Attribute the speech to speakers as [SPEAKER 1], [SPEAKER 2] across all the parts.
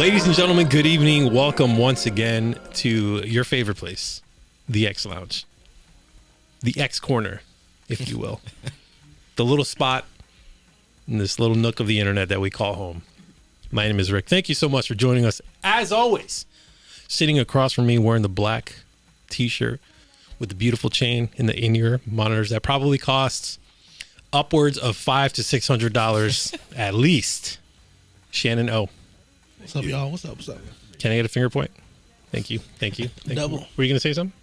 [SPEAKER 1] Ladies and gentlemen, good evening. Welcome once again to your favorite place, the XLounge. The X Corner, if you will. The little spot in this little nook of the internet that we call home. My name is Rick. Thank you so much for joining us. As always, sitting across from me wearing the black t-shirt with the beautiful chain and the in-ear monitors that probably costs upwards of $500 to $600 at least. Shannon O.
[SPEAKER 2] What's up, y'all? What's up?
[SPEAKER 1] Can I get a finger point? Thank you.
[SPEAKER 2] Double.
[SPEAKER 1] Were you going to say something?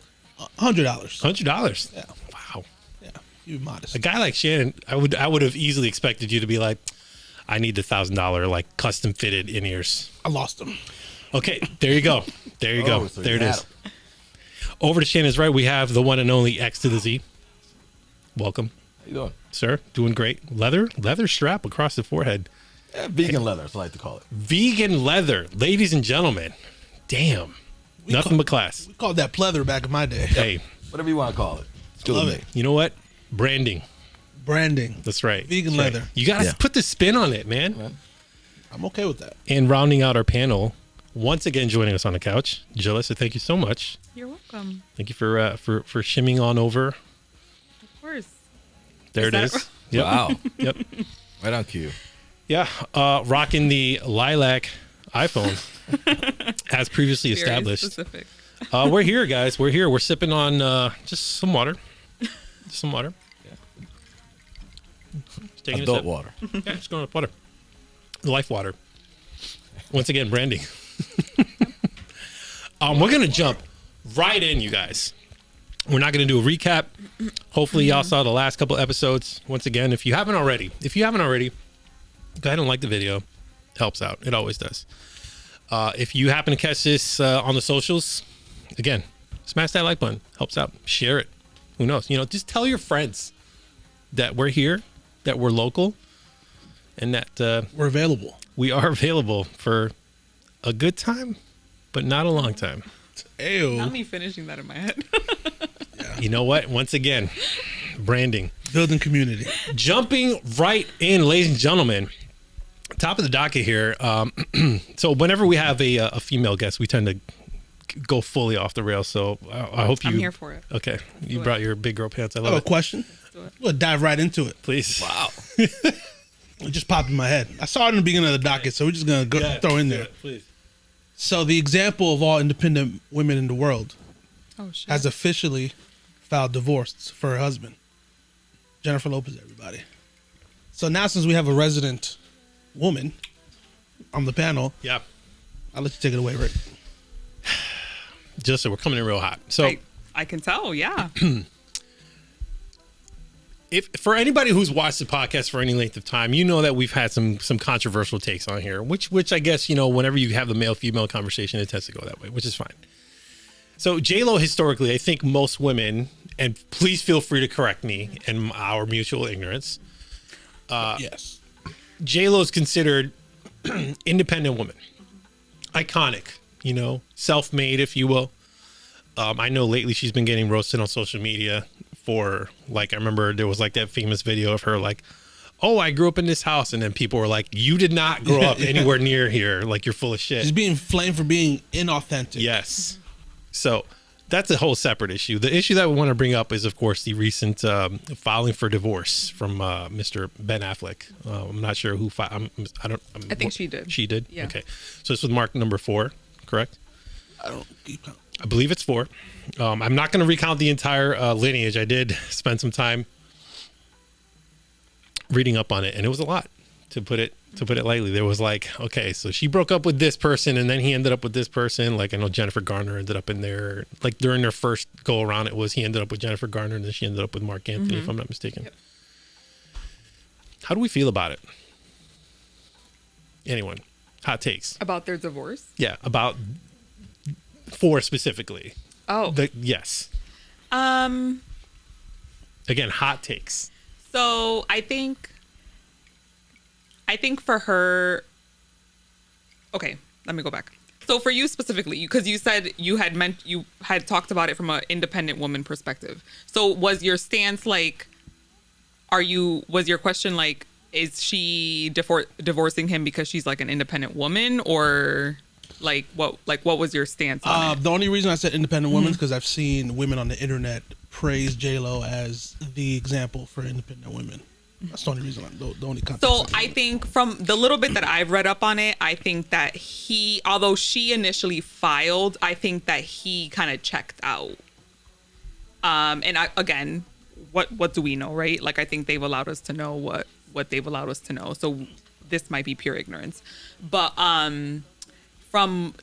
[SPEAKER 2] $100.
[SPEAKER 1] $100?
[SPEAKER 2] Yeah.
[SPEAKER 1] Wow.
[SPEAKER 2] Yeah. You modest.
[SPEAKER 1] A guy like Shannon, I would have easily expected you to be like, I need the $1,000 like custom fitted in-ears.
[SPEAKER 2] I lost them.
[SPEAKER 1] Okay, there you go. There you go.
[SPEAKER 3] So
[SPEAKER 1] there it
[SPEAKER 3] you
[SPEAKER 1] is. Over to Shannon's right, we have the one and only X to the Z. Welcome,
[SPEAKER 3] How you doing?
[SPEAKER 1] sir. Doing great. Leather strap across the forehead.
[SPEAKER 3] Yeah, vegan leather, as I like to call it.
[SPEAKER 1] Vegan leather, ladies and gentlemen. Damn, nothing but class.
[SPEAKER 2] We called that pleather back in my day.
[SPEAKER 1] Hey,
[SPEAKER 3] Whatever you want to call it. It's good
[SPEAKER 2] Love
[SPEAKER 3] with
[SPEAKER 2] it.
[SPEAKER 3] me.
[SPEAKER 1] you know what? Branding.
[SPEAKER 2] Branding.
[SPEAKER 1] That's right.
[SPEAKER 2] Vegan
[SPEAKER 1] That's right.
[SPEAKER 2] leather.
[SPEAKER 1] You gotta
[SPEAKER 3] Yeah.
[SPEAKER 1] put the spin on it, man.
[SPEAKER 3] Man.
[SPEAKER 2] I'm okay with that.
[SPEAKER 1] And rounding out our panel, once again joining us on the couch, Jalissa. Thank you so much.
[SPEAKER 4] You're welcome.
[SPEAKER 1] Thank you for shimming on over.
[SPEAKER 4] Of course.
[SPEAKER 1] There it
[SPEAKER 4] Is
[SPEAKER 1] is.
[SPEAKER 4] that-
[SPEAKER 1] Yep.
[SPEAKER 3] Wow.
[SPEAKER 1] Yep.
[SPEAKER 3] Right on cue.
[SPEAKER 1] Yeah. Rocking the lilac iPhone, as previously
[SPEAKER 4] Very
[SPEAKER 1] established.
[SPEAKER 4] specific.
[SPEAKER 1] We're here, guys. We're here. We're sipping on just some water. Just some water. Just taking a
[SPEAKER 3] Adult
[SPEAKER 1] sip.
[SPEAKER 3] water.
[SPEAKER 1] Yeah, just going with water. Life water. Once again, branding. We're going to jump right in, you guys. We're not going to do a recap. Hopefully, y'all saw the last couple episodes. Once again, if you haven't already, go ahead and like the video. It helps out. It always does. If you happen to catch this on the socials, again, smash that like button. Helps out. Share it. Who knows? Just tell your friends that we're here, that we're local, and that
[SPEAKER 2] We're available.
[SPEAKER 1] we are available for a good time, but not a long time.
[SPEAKER 2] Ayo.
[SPEAKER 4] Not me finishing that in my head.
[SPEAKER 1] You know what? Once again, branding.
[SPEAKER 2] Building community.
[SPEAKER 1] Jumping right in, ladies and gentlemen. Top of the docket here. So whenever we have a female guest, we tend to go fully off the rails. So I hope you.
[SPEAKER 4] I'm here for it.
[SPEAKER 1] Okay, you
[SPEAKER 4] do it.
[SPEAKER 1] brought your big girl pants. I
[SPEAKER 2] I
[SPEAKER 1] love
[SPEAKER 2] have a
[SPEAKER 1] it.
[SPEAKER 2] question.
[SPEAKER 4] do it.
[SPEAKER 2] We'll dive right into it.
[SPEAKER 1] Please. Wow.
[SPEAKER 2] It just popped in my head. I saw it in the beginning of the docket, so we're just going to throw in there.
[SPEAKER 1] Please.
[SPEAKER 2] So the example of all independent women in the world
[SPEAKER 4] Oh, shit.
[SPEAKER 2] has officially filed divorce for her husband. Jennifer Lopez, everybody. So now since we have a resident woman on the panel,
[SPEAKER 1] Yeah.
[SPEAKER 2] I'll let you take it away, Rick.
[SPEAKER 1] Just so we're coming in real hot. So
[SPEAKER 4] I can tell, yeah.
[SPEAKER 1] if for anybody who's watched the podcast for any length of time, you know that we've had some controversial takes on here, which I guess, whenever you have the male-female conversation, it tends to go that way, which is fine. So J-Lo, historically, I think most women, and please feel free to correct me and our mutual ignorance,
[SPEAKER 2] Yes.
[SPEAKER 1] J-Lo is considered independent woman. Iconic, self-made, if you will. I know lately she's been getting roasted on social media for, I remember there was that famous video of her oh, I grew up in this house. And then people were like, you did not grow up anywhere near here. You're full of shit.
[SPEAKER 2] She's being flamed for being inauthentic.
[SPEAKER 1] Yes. So that's a whole separate issue. The issue that we want to bring up is, of course, the recent filing for divorce from Mr. Ben Affleck. I'm not sure who filed.
[SPEAKER 4] I think she did.
[SPEAKER 1] She did?
[SPEAKER 4] Yeah.
[SPEAKER 1] Okay. So this was mark number 4, correct?
[SPEAKER 2] I don't keep count.
[SPEAKER 1] I believe it's 4. I'm not going to recount the entire lineage. I did spend some time reading up on it, and it was a lot, to put it lightly. There was okay, so she broke up with this person, and then he ended up with this person. I know Jennifer Garner ended up in there. During their first go around, he ended up with Jennifer Garner, and then she ended up with Mark Anthony, if I'm not mistaken.
[SPEAKER 4] Yep.
[SPEAKER 1] How do we feel about it? Anyone? Hot takes?
[SPEAKER 4] About their divorce?
[SPEAKER 1] Yeah, about 4 specifically.
[SPEAKER 4] Oh.
[SPEAKER 1] Yes.
[SPEAKER 4] Um.
[SPEAKER 1] Again, hot takes.
[SPEAKER 4] So I think for her. Okay, let me go back. So for you specifically, because you said you had talked about it from an independent woman perspective. So was your stance was your question is she divorcing him because she's an independent woman, or Like what was your stance on it?
[SPEAKER 2] The only reason I said independent women is because I've seen women on the internet praise J-Lo as the example for independent women. That's the only reason. The only context.
[SPEAKER 4] So I think from the little bit that I've read up on it, I think that although she initially filed, I think that he kind of checked out. Again, what do we know, right? Like, I think they've allowed us to know what they've allowed us to know. So this might be pure ignorance, but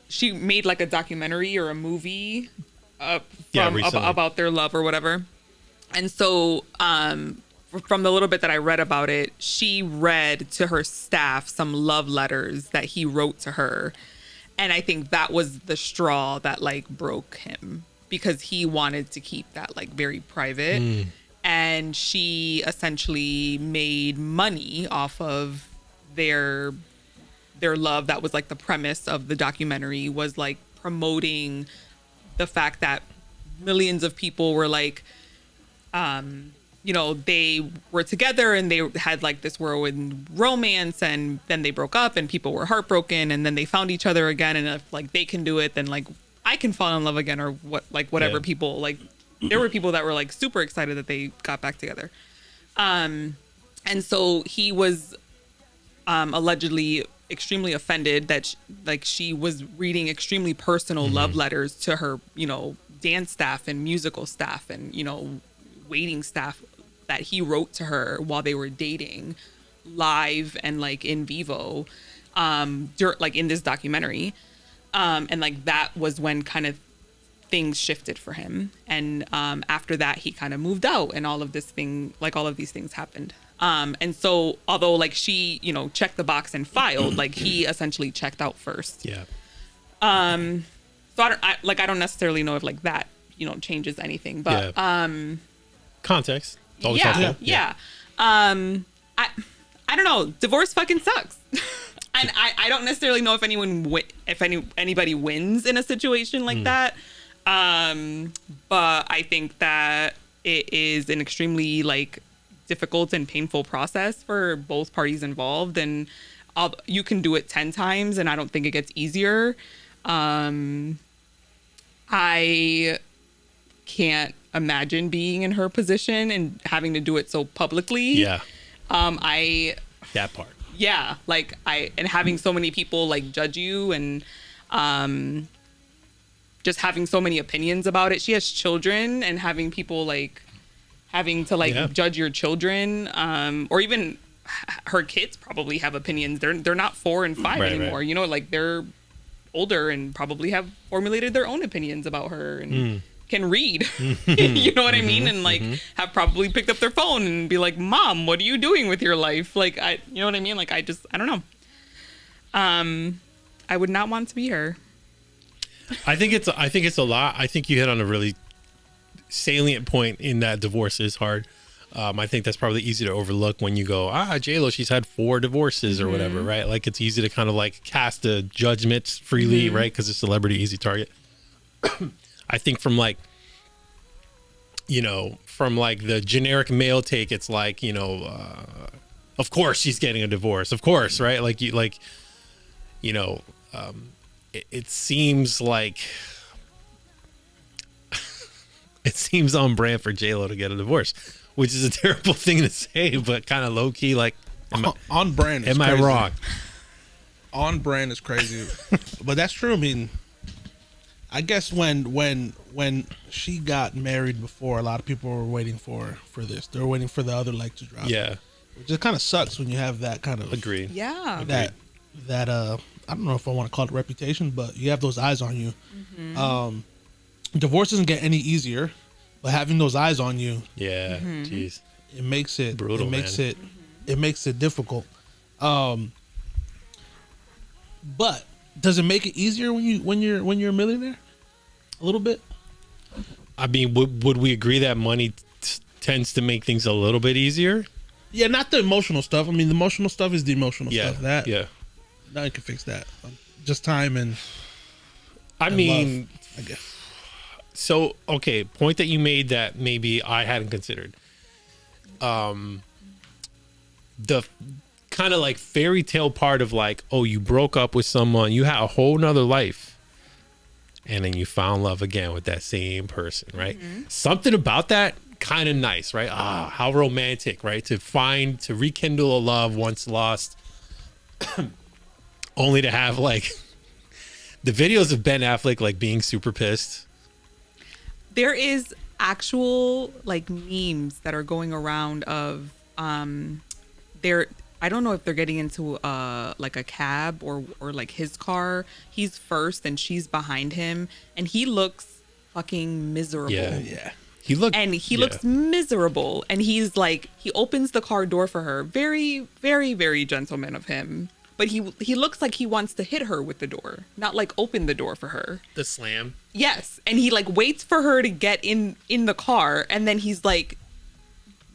[SPEAKER 4] she made like a documentary or a movie about their love or whatever, and so from the little bit that I read about it, she read to her staff some love letters that he wrote to her. And I think that was the straw that like broke him, because he wanted to keep that like very private. And she essentially made money off of their love. That was like the premise of the documentary, was like promoting the fact that millions of people were like, they were together and they had like this whirlwind romance, and then they broke up and people were heartbroken, and then they found each other again. And if like they can do it, then like I can fall in love again, or whatever.
[SPEAKER 1] Yeah.
[SPEAKER 4] People like, there were people that were like super excited that they got back together. And so he was allegedly extremely offended that she was reading extremely personal love letters to her, dance staff and musical staff and, waiting staff that he wrote to her while they were dating live and like in vivo, like in this documentary. And like that was when kind of things shifted for him. And after that, he kind of moved out, and all of these things happened. And so although like she, checked the box and filed, like he essentially checked out first.
[SPEAKER 1] Yeah.
[SPEAKER 4] So I don't necessarily know if like that, changes anything, but,
[SPEAKER 1] Context. It's always helpful.
[SPEAKER 4] Yeah. I don't know. Divorce fucking sucks. And I don't necessarily know if anybody wins in a situation like that. But I think that it is an extremely like difficult and painful process for both parties involved, and you can do it 10 times and I don't think it gets easier. I can't imagine being in her position and having to do it so publicly.
[SPEAKER 1] Yeah.
[SPEAKER 4] That
[SPEAKER 1] part.
[SPEAKER 4] Yeah, like and having so many people like judge you, and just having so many opinions about it. She has children, and having people like having to like judge your children, or even her kids probably have opinions. They're not 4 and 5 anymore. Right. Like they're older and probably have formulated their own opinions about her and can read. You know what I mean? And like have probably picked up their phone and be like, "Mom, what are you doing with your life?" Like you know what I mean? Like I don't know. I would not want to be her.
[SPEAKER 1] I think it's a lot. I think you hit on a really salient point in that divorce is hard. I think that's probably easy to overlook when you go, J-Lo, she's had 4 divorces or whatever, right? Like it's easy to kind of like cast a judgment freely, right? Because it's a celebrity, easy target. I think from like the generic male take, it's like, of course she's getting a divorce, of course, right? It seems like it seems on brand for J-Lo to get a divorce, which is a terrible thing to say, but kind of low key, like
[SPEAKER 2] on brand.
[SPEAKER 1] Am I wrong?
[SPEAKER 2] On brand is crazy, but that's true. I mean, I guess when she got married before, a lot of people were waiting for this. They were waiting for the other leg to drop.
[SPEAKER 1] Yeah,
[SPEAKER 2] which just kind of sucks when you have that kind of
[SPEAKER 1] agreed.
[SPEAKER 4] Yeah,
[SPEAKER 2] that I don't know if I want to call it reputation, but you have those eyes on you. Divorce doesn't get any easier, but having those eyes on you,
[SPEAKER 1] jeez,
[SPEAKER 2] it makes it
[SPEAKER 1] brutal.
[SPEAKER 2] It makes it difficult. But does it make it easier when you're a millionaire? A little bit.
[SPEAKER 1] I mean, would we agree that money tends to make things a little bit easier?
[SPEAKER 2] Yeah, not the emotional stuff. I mean, the emotional stuff is the emotional stuff. Nothing can fix that. Just time and mean, love, I guess.
[SPEAKER 1] So, okay, point that you made that maybe I hadn't considered. The kind of like fairy tale part of like, oh, you broke up with someone, you had a whole nother life, and then you found love again with that same person, right? Something about that kind of nice, right? Ah, how romantic, right? To rekindle a love once lost, only to have like the videos of Ben Affleck like being super pissed.
[SPEAKER 4] There is actual like memes that are going around of they're, I don't know if they're getting into like a cab or like his car. He's first and she's behind him, and he looks fucking miserable.
[SPEAKER 2] Yeah.
[SPEAKER 1] He
[SPEAKER 4] looks miserable, and he's like, he opens the car door for her, very very very gentleman of him, but he looks like he wants to hit her with the door, not like open the door for her.
[SPEAKER 1] The slam.
[SPEAKER 4] Yes, and he like waits for her to get in the car, and then he's like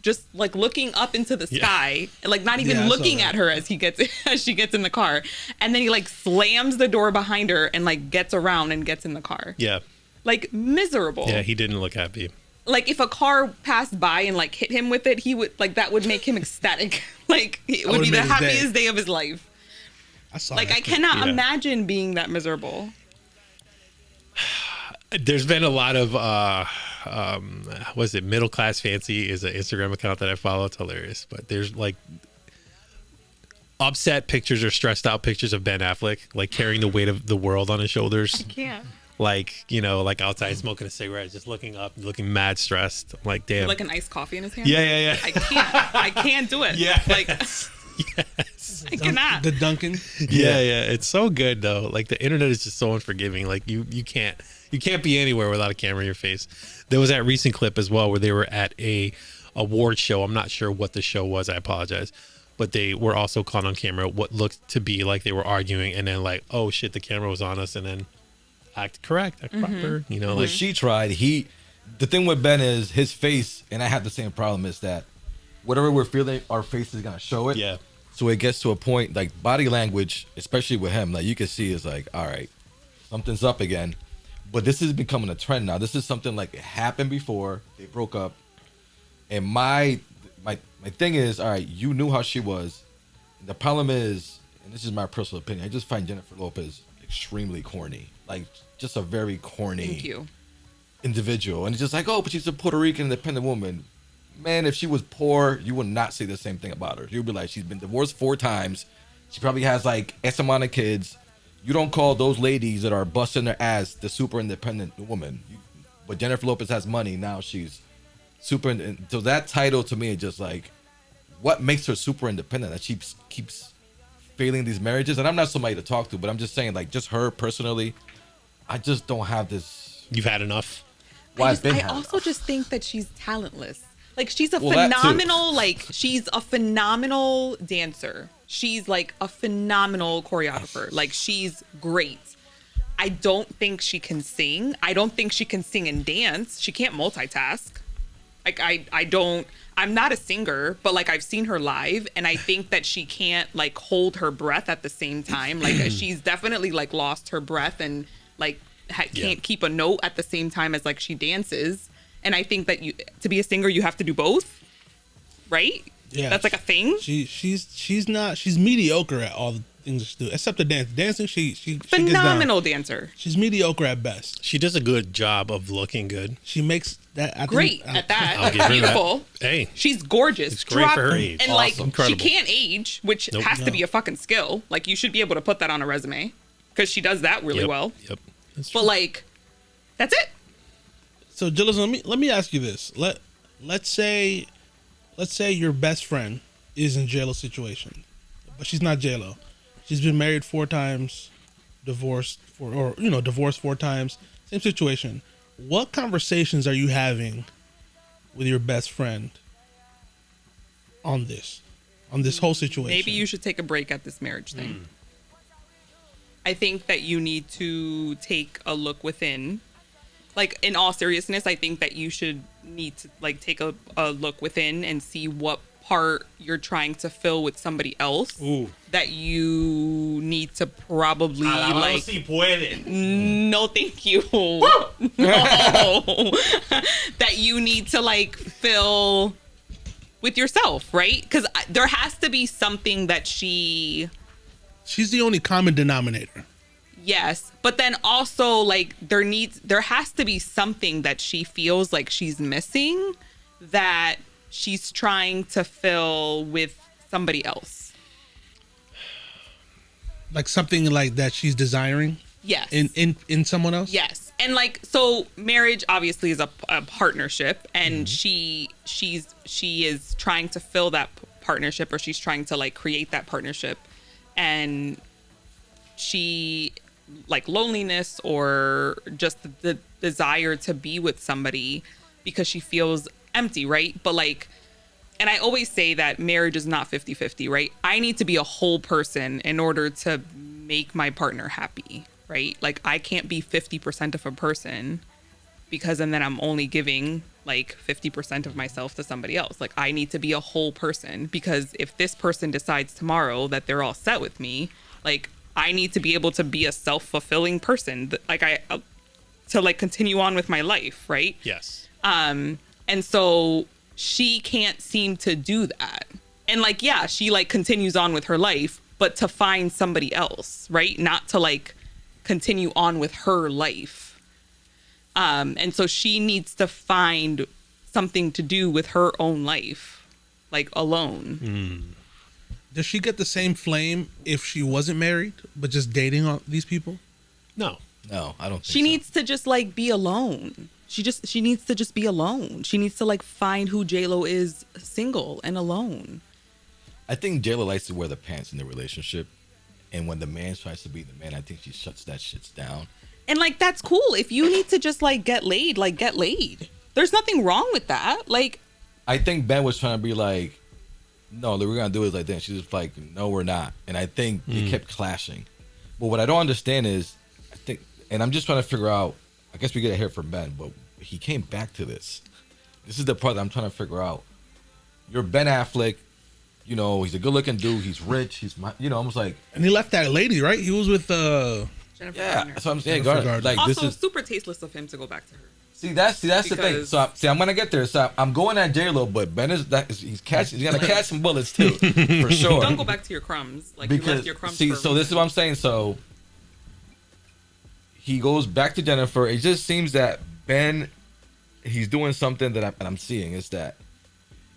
[SPEAKER 4] just like looking up into the sky, and like not even looking at her as she gets in the car, and then he like slams the door behind her and like gets around and gets in the car.
[SPEAKER 1] Yeah.
[SPEAKER 4] Like miserable.
[SPEAKER 1] Yeah, he didn't look happy.
[SPEAKER 4] Like if a car passed by and like hit him with it, he would like, that would make him ecstatic. Like it would be the happiest day of his life.
[SPEAKER 2] I saw
[SPEAKER 4] like
[SPEAKER 2] that
[SPEAKER 4] I cannot imagine being that miserable.
[SPEAKER 1] There's been a lot of was it Middle Class Fancy is an Instagram account that I follow. It's hilarious. But there's like upset pictures or stressed out pictures of Ben Affleck, like carrying the weight of the world on his shoulders.
[SPEAKER 4] I can't.
[SPEAKER 1] Like, you know, like outside smoking a cigarette, just looking up, looking mad stressed. I'm like, damn.
[SPEAKER 4] Like an iced coffee in his hand?
[SPEAKER 1] Yeah.
[SPEAKER 4] I can't do it.
[SPEAKER 1] Yeah.
[SPEAKER 4] Like,
[SPEAKER 1] Yes.
[SPEAKER 4] I cannot.
[SPEAKER 2] The Duncan.
[SPEAKER 1] Yeah. It's so good though. Like the internet is just so unforgiving. Like you can't be anywhere without a camera in your face. There was that recent clip as well where they were at a award show. I'm not sure what the show was. I apologize. But they were also caught on camera what looked to be like they were arguing, and then like, oh shit, the camera was on us, and then act correct, act proper, you know.
[SPEAKER 3] Well,
[SPEAKER 1] Like
[SPEAKER 3] she tried. The thing with Ben is his face, and I have the same problem, is that whatever we're feeling, our face is gonna show it.
[SPEAKER 1] Yeah.
[SPEAKER 3] So it gets to a point, like body language, especially with him, like you can see is like, all right, something's up again. But this is becoming a trend now. This is something like it happened before they broke up, and my thing is, all right, you knew how she was. The problem is, and this is my personal opinion, I just find Jennifer Lopez extremely corny. Like just a very corny individual. And it's just like, oh, but she's a Puerto Rican independent woman. Man, if she was poor, you would not say the same thing about her. You'd be like, she's been divorced 4 times. She probably has like S amount of kids. You don't call those ladies that are busting their ass the super independent woman. But Jennifer Lopez has money. Now she's super. So that title to me is just like, what makes her super independent? That she keeps failing these marriages. And I'm not somebody to talk to, but I'm just saying, like, just her personally, I just don't have this.
[SPEAKER 1] you've had enough.
[SPEAKER 4] I also just think that she's talentless. Like she's a phenomenal, like she's a phenomenal dancer. She's like a phenomenal choreographer. Like she's great. I don't think she can sing. I don't think she can sing and dance. She can't multitask. Like I'm not a singer, but like I've seen her live, and I think that she can't like hold her breath at the same time. Like she's definitely like lost her breath and like can't keep a note at the same time as like she dances. And I think that to be a singer, you have to do both, right?
[SPEAKER 2] Yeah,
[SPEAKER 4] that's like a thing.
[SPEAKER 2] She's mediocre at all the things she do, except the dance. Dancing, she
[SPEAKER 4] phenomenal dancer.
[SPEAKER 2] She's mediocre at best.
[SPEAKER 1] She does a good job of looking good.
[SPEAKER 2] She makes that
[SPEAKER 4] great at that.
[SPEAKER 1] I'll give her
[SPEAKER 4] beautiful.
[SPEAKER 1] That. Hey,
[SPEAKER 4] she's gorgeous.
[SPEAKER 1] It's great for her age.
[SPEAKER 4] And
[SPEAKER 1] awesome.
[SPEAKER 4] like
[SPEAKER 1] Incredible.
[SPEAKER 4] she can't age, which has to be a fucking skill. Like you should be able to put that on a resume because she does that really well.
[SPEAKER 1] Yep.
[SPEAKER 4] But like, that's it.
[SPEAKER 2] So, Jillis, let me ask you this. Let's say your best friend is in J-Lo situation, but she's not J-Lo. She's been married 4 times, divorced 4 times. Same situation. What conversations are you having with your best friend on this whole situation?
[SPEAKER 4] Maybe you should take a break at this marriage thing. I think that you need to take a look within. Like, in all seriousness, I think that you need to like take a look within and see what part you're trying to fill with somebody else.
[SPEAKER 1] Ooh.
[SPEAKER 4] That you need to probably like. No, thank you. No, that you need to like fill with yourself, right? Because there has to be something that she's
[SPEAKER 2] the only common denominator.
[SPEAKER 4] yes, but then also like there has to be something that she feels like she's missing that she's trying to fill with somebody else.
[SPEAKER 2] Like something like that she's desiring.
[SPEAKER 4] Yes.
[SPEAKER 2] In someone else.
[SPEAKER 4] Yes. And like, so marriage obviously is a partnership, and she is trying to fill that partnership, or she's trying to like create that partnership, and she like loneliness or just the desire to be with somebody because she feels empty, right? But like, and I always say that marriage is not 50-50, right? I need to be a whole person in order to make my partner happy, right? Like I can't be 50% of a person because and then I'm only giving like 50% of myself to somebody else. Like I need to be a whole person, because if this person decides tomorrow that they're all set with me, like I need to be able to be a self-fulfilling person, like to like continue on with my life, right?
[SPEAKER 1] Yes.
[SPEAKER 4] And so she can't seem to do that. And like, yeah, she like continues on with her life, but to find somebody else, right? Not to like continue on with her life. And so she needs to find something to do with her own life, like alone.
[SPEAKER 2] Does she get the same flame if she wasn't married, but just dating all these people?
[SPEAKER 1] No.
[SPEAKER 3] No, I don't think
[SPEAKER 4] She
[SPEAKER 3] so.
[SPEAKER 4] needs to just like be alone. She needs to just be alone. She needs to like find who J-Lo is, single and alone.
[SPEAKER 3] I think J-Lo likes to wear the pants in the relationship. And when the man tries to be the man, I think she shuts that shit down.
[SPEAKER 4] And like, that's cool. If you need to just like get laid, like get laid. There's nothing wrong with that. Like,
[SPEAKER 3] I think Ben was trying to be like, no, we're going to do it like that. She's just like, no, we're not. And I think they kept clashing. But what I don't understand is, I think, and I'm just trying to figure out, I guess we get to hear from Ben, but he came back to this. This is the part that I'm trying to figure out. You're Ben Affleck. You know, he's a good-looking dude. He's rich. He's, almost like.
[SPEAKER 2] And he left that lady, right? He was with
[SPEAKER 4] Jennifer
[SPEAKER 3] Yeah,
[SPEAKER 4] Garner.
[SPEAKER 3] that's what I'm saying.
[SPEAKER 2] Jennifer
[SPEAKER 3] Garner.
[SPEAKER 2] Garner.
[SPEAKER 3] Like,
[SPEAKER 4] Also,
[SPEAKER 3] this is.
[SPEAKER 4] super tasteless of him to go back to her.
[SPEAKER 3] See, that's the thing.
[SPEAKER 4] Because-
[SPEAKER 3] So, I'm gonna get there. So, I'm going at J-Lo, but Ben he's gonna catch some bullets too, for sure.
[SPEAKER 4] Don't go back to your crumbs. Like you
[SPEAKER 3] Because
[SPEAKER 4] left your crumbs.
[SPEAKER 3] see,
[SPEAKER 4] for a
[SPEAKER 3] so this is
[SPEAKER 4] reason.
[SPEAKER 3] what I'm saying. So he goes back to Jennifer. It just seems that Ben, he's doing something that I'm seeing is that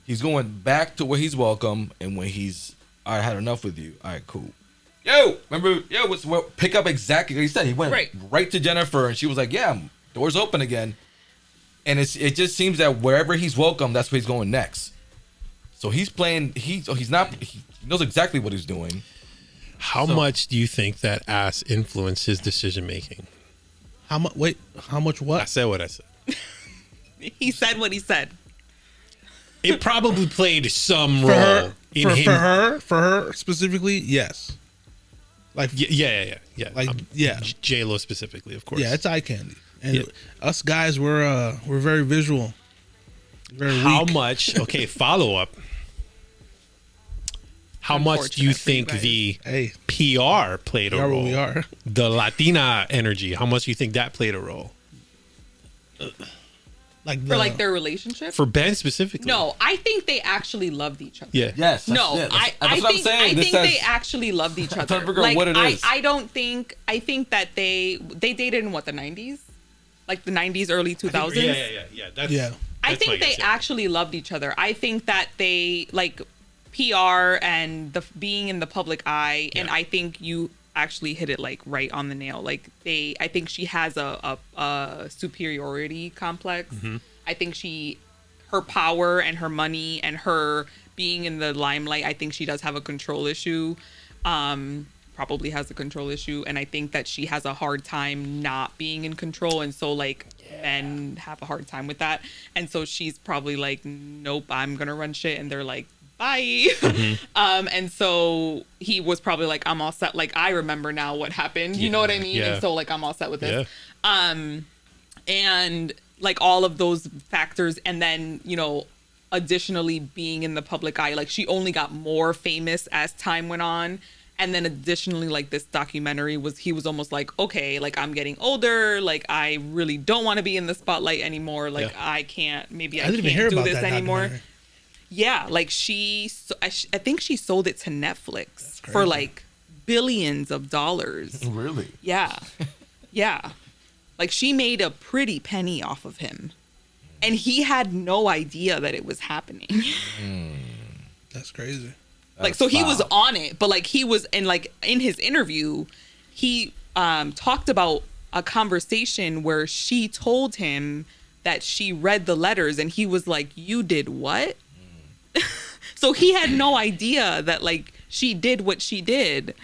[SPEAKER 3] he's going back to where he's welcome, and when he's, I had enough with you. All right, cool. Yo, remember? Yo, pick up exactly what he said. He went right to Jennifer, and she was like, "Yeah, doors open again." And it just seems that wherever he's welcome, that's where he's going next. So he's playing. He knows exactly what he's doing.
[SPEAKER 1] How much do you think that ass influenced his decision making?
[SPEAKER 2] how much? Wait, how much?
[SPEAKER 1] I
[SPEAKER 2] What?
[SPEAKER 1] said what I said.
[SPEAKER 4] He said what he said.
[SPEAKER 1] It probably played some
[SPEAKER 2] For
[SPEAKER 1] role
[SPEAKER 2] her,
[SPEAKER 1] in him.
[SPEAKER 2] for her specifically, yes. Like,
[SPEAKER 1] Yeah.
[SPEAKER 2] Like, yeah.
[SPEAKER 1] J-Lo specifically, of course.
[SPEAKER 2] yeah, it's eye candy. And
[SPEAKER 1] Yeah.
[SPEAKER 2] us guys, we're very visual. Very
[SPEAKER 1] How
[SPEAKER 2] weak.
[SPEAKER 1] much? Okay, follow up. How much do you
[SPEAKER 4] Unfortunate for you
[SPEAKER 1] think
[SPEAKER 4] guys.
[SPEAKER 1] the
[SPEAKER 2] Hey,
[SPEAKER 1] PR played a
[SPEAKER 2] we are
[SPEAKER 1] role?
[SPEAKER 2] what we are.
[SPEAKER 1] The Latina energy. How much do you think that played a role
[SPEAKER 2] Like
[SPEAKER 4] For like their relationship?
[SPEAKER 1] for Ben specifically?
[SPEAKER 4] No, I think they actually loved each other.
[SPEAKER 1] Yeah.
[SPEAKER 3] Yes.
[SPEAKER 4] No,
[SPEAKER 3] that's
[SPEAKER 4] I
[SPEAKER 3] what I'm
[SPEAKER 4] think
[SPEAKER 3] saying.
[SPEAKER 4] I
[SPEAKER 3] This
[SPEAKER 4] think they
[SPEAKER 3] says-
[SPEAKER 4] actually loved each other.
[SPEAKER 3] trying to figure out what it is.
[SPEAKER 4] I don't think. I think that they dated in what, the 90s, like the 90s, early 2000s.
[SPEAKER 1] Yeah. That's,
[SPEAKER 2] Yeah.
[SPEAKER 4] I
[SPEAKER 1] that's my
[SPEAKER 4] think they
[SPEAKER 1] guess, yeah.
[SPEAKER 4] actually loved each other. I think that they like PR and the being in the public eye, and
[SPEAKER 1] Yeah.
[SPEAKER 4] I think you actually hit it like right on the nail. Like I think she has a superiority complex.
[SPEAKER 1] Mm-hmm.
[SPEAKER 4] I think her power and her money and her being in the limelight, I think she does have a control issue. Probably has a control issue, and I think that she has a hard time not being in control, and so like men have a hard time with that, and so she's probably like, nope, I'm gonna run shit, and they're like, bye. And so he was probably like, I'm all set. Like, I remember now what happened, you know what I mean?
[SPEAKER 1] Yeah.
[SPEAKER 4] And so like, I'm all set with this.
[SPEAKER 1] Yeah.
[SPEAKER 4] And like all of those factors, and then additionally being in the public eye, like she only got more famous as time went on. And then additionally, like this documentary he was almost like, okay, like I'm getting older, like I really don't want to be in the spotlight anymore, like
[SPEAKER 1] Yeah.
[SPEAKER 4] I can't
[SPEAKER 2] I didn't even hear
[SPEAKER 4] do
[SPEAKER 2] about
[SPEAKER 4] this
[SPEAKER 2] that
[SPEAKER 4] anymore.
[SPEAKER 2] documentary.
[SPEAKER 4] Yeah, like I think she sold it to Netflix for
[SPEAKER 2] crazy.
[SPEAKER 4] like billions of dollars.
[SPEAKER 3] Really?
[SPEAKER 4] Yeah. Yeah. Like she made a pretty penny off of him. And he had no idea that it was happening.
[SPEAKER 2] That's crazy.
[SPEAKER 4] Like, so he was
[SPEAKER 3] foul.
[SPEAKER 4] on it, but like he was in his interview, he talked about a conversation where she told him that she read the letters and he was like, "You did what?" So he had no idea that like she did what she did.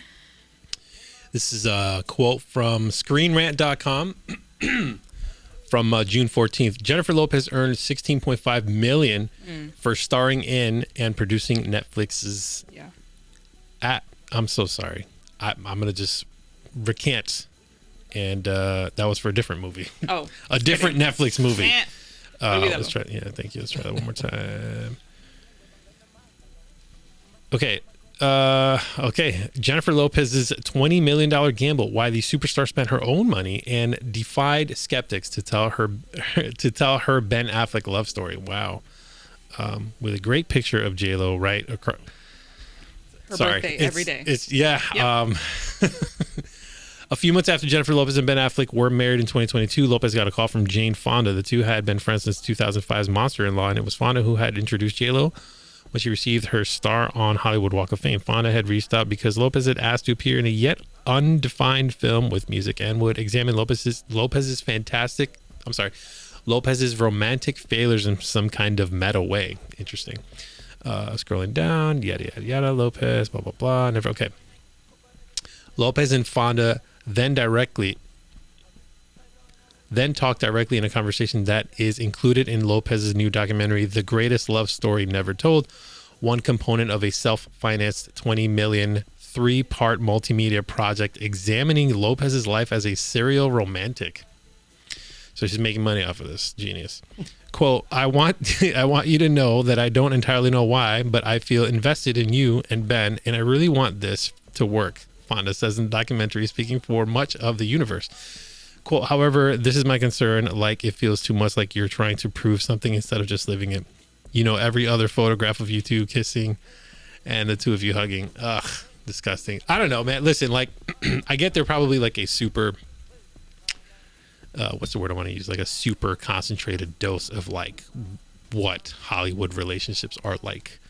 [SPEAKER 1] This is a quote from ScreenRant.com from June 14th. Jennifer Lopez earned $16.5 million for starring in and producing Netflix's.
[SPEAKER 4] Yeah.
[SPEAKER 1] I'm so sorry. I'm gonna just recant, and that was for a different movie.
[SPEAKER 4] Oh.
[SPEAKER 1] A different Netflix movie.
[SPEAKER 4] Maybe that
[SPEAKER 1] Let's try.
[SPEAKER 4] one.
[SPEAKER 1] Yeah, thank you. Let's try that one more time. Okay. Okay. Jennifer Lopez's $20 million gamble. Why the superstar spent her own money and defied skeptics to tell her Ben Affleck love story. Wow. With a great picture of J-Lo right across.
[SPEAKER 4] Her birthday every day.
[SPEAKER 1] Yep. A few months after Jennifer Lopez and Ben Affleck were married in 2022, Lopez got a call from Jane Fonda. The two had been friends since 2005's Monster-in-Law, and it was Fonda who had introduced J-Lo when she received her star on Hollywood Walk of Fame. Fonda had reached out because Lopez had asked to appear in a yet undefined film with music and would examine Lopez's romantic failures in some kind of meta way. Interesting. Scrolling down, yada yada yada. Lopez, blah blah blah. Never okay. Lopez and Fonda then talked directly in a conversation that is included in Lopez's new documentary, The Greatest Love Story Never Told, one component of a self-financed $20 million 3-part multimedia project examining Lopez's life as a serial romantic. So she's making money off of this. Genius. Quote, I want you to know that I don't entirely know why, but I feel invested in you and Ben, and I really want this to work, Fonda says in the documentary, speaking for much of the universe. Quote, however, this is my concern, like it feels too much like you're trying to prove something instead of just living it. You know, every other photograph of you two kissing and the two of you hugging. Ugh, disgusting. I don't know, man. Listen, like, I get they're probably like a super, what's the word I want to use? Like a super concentrated dose of like what Hollywood relationships are like.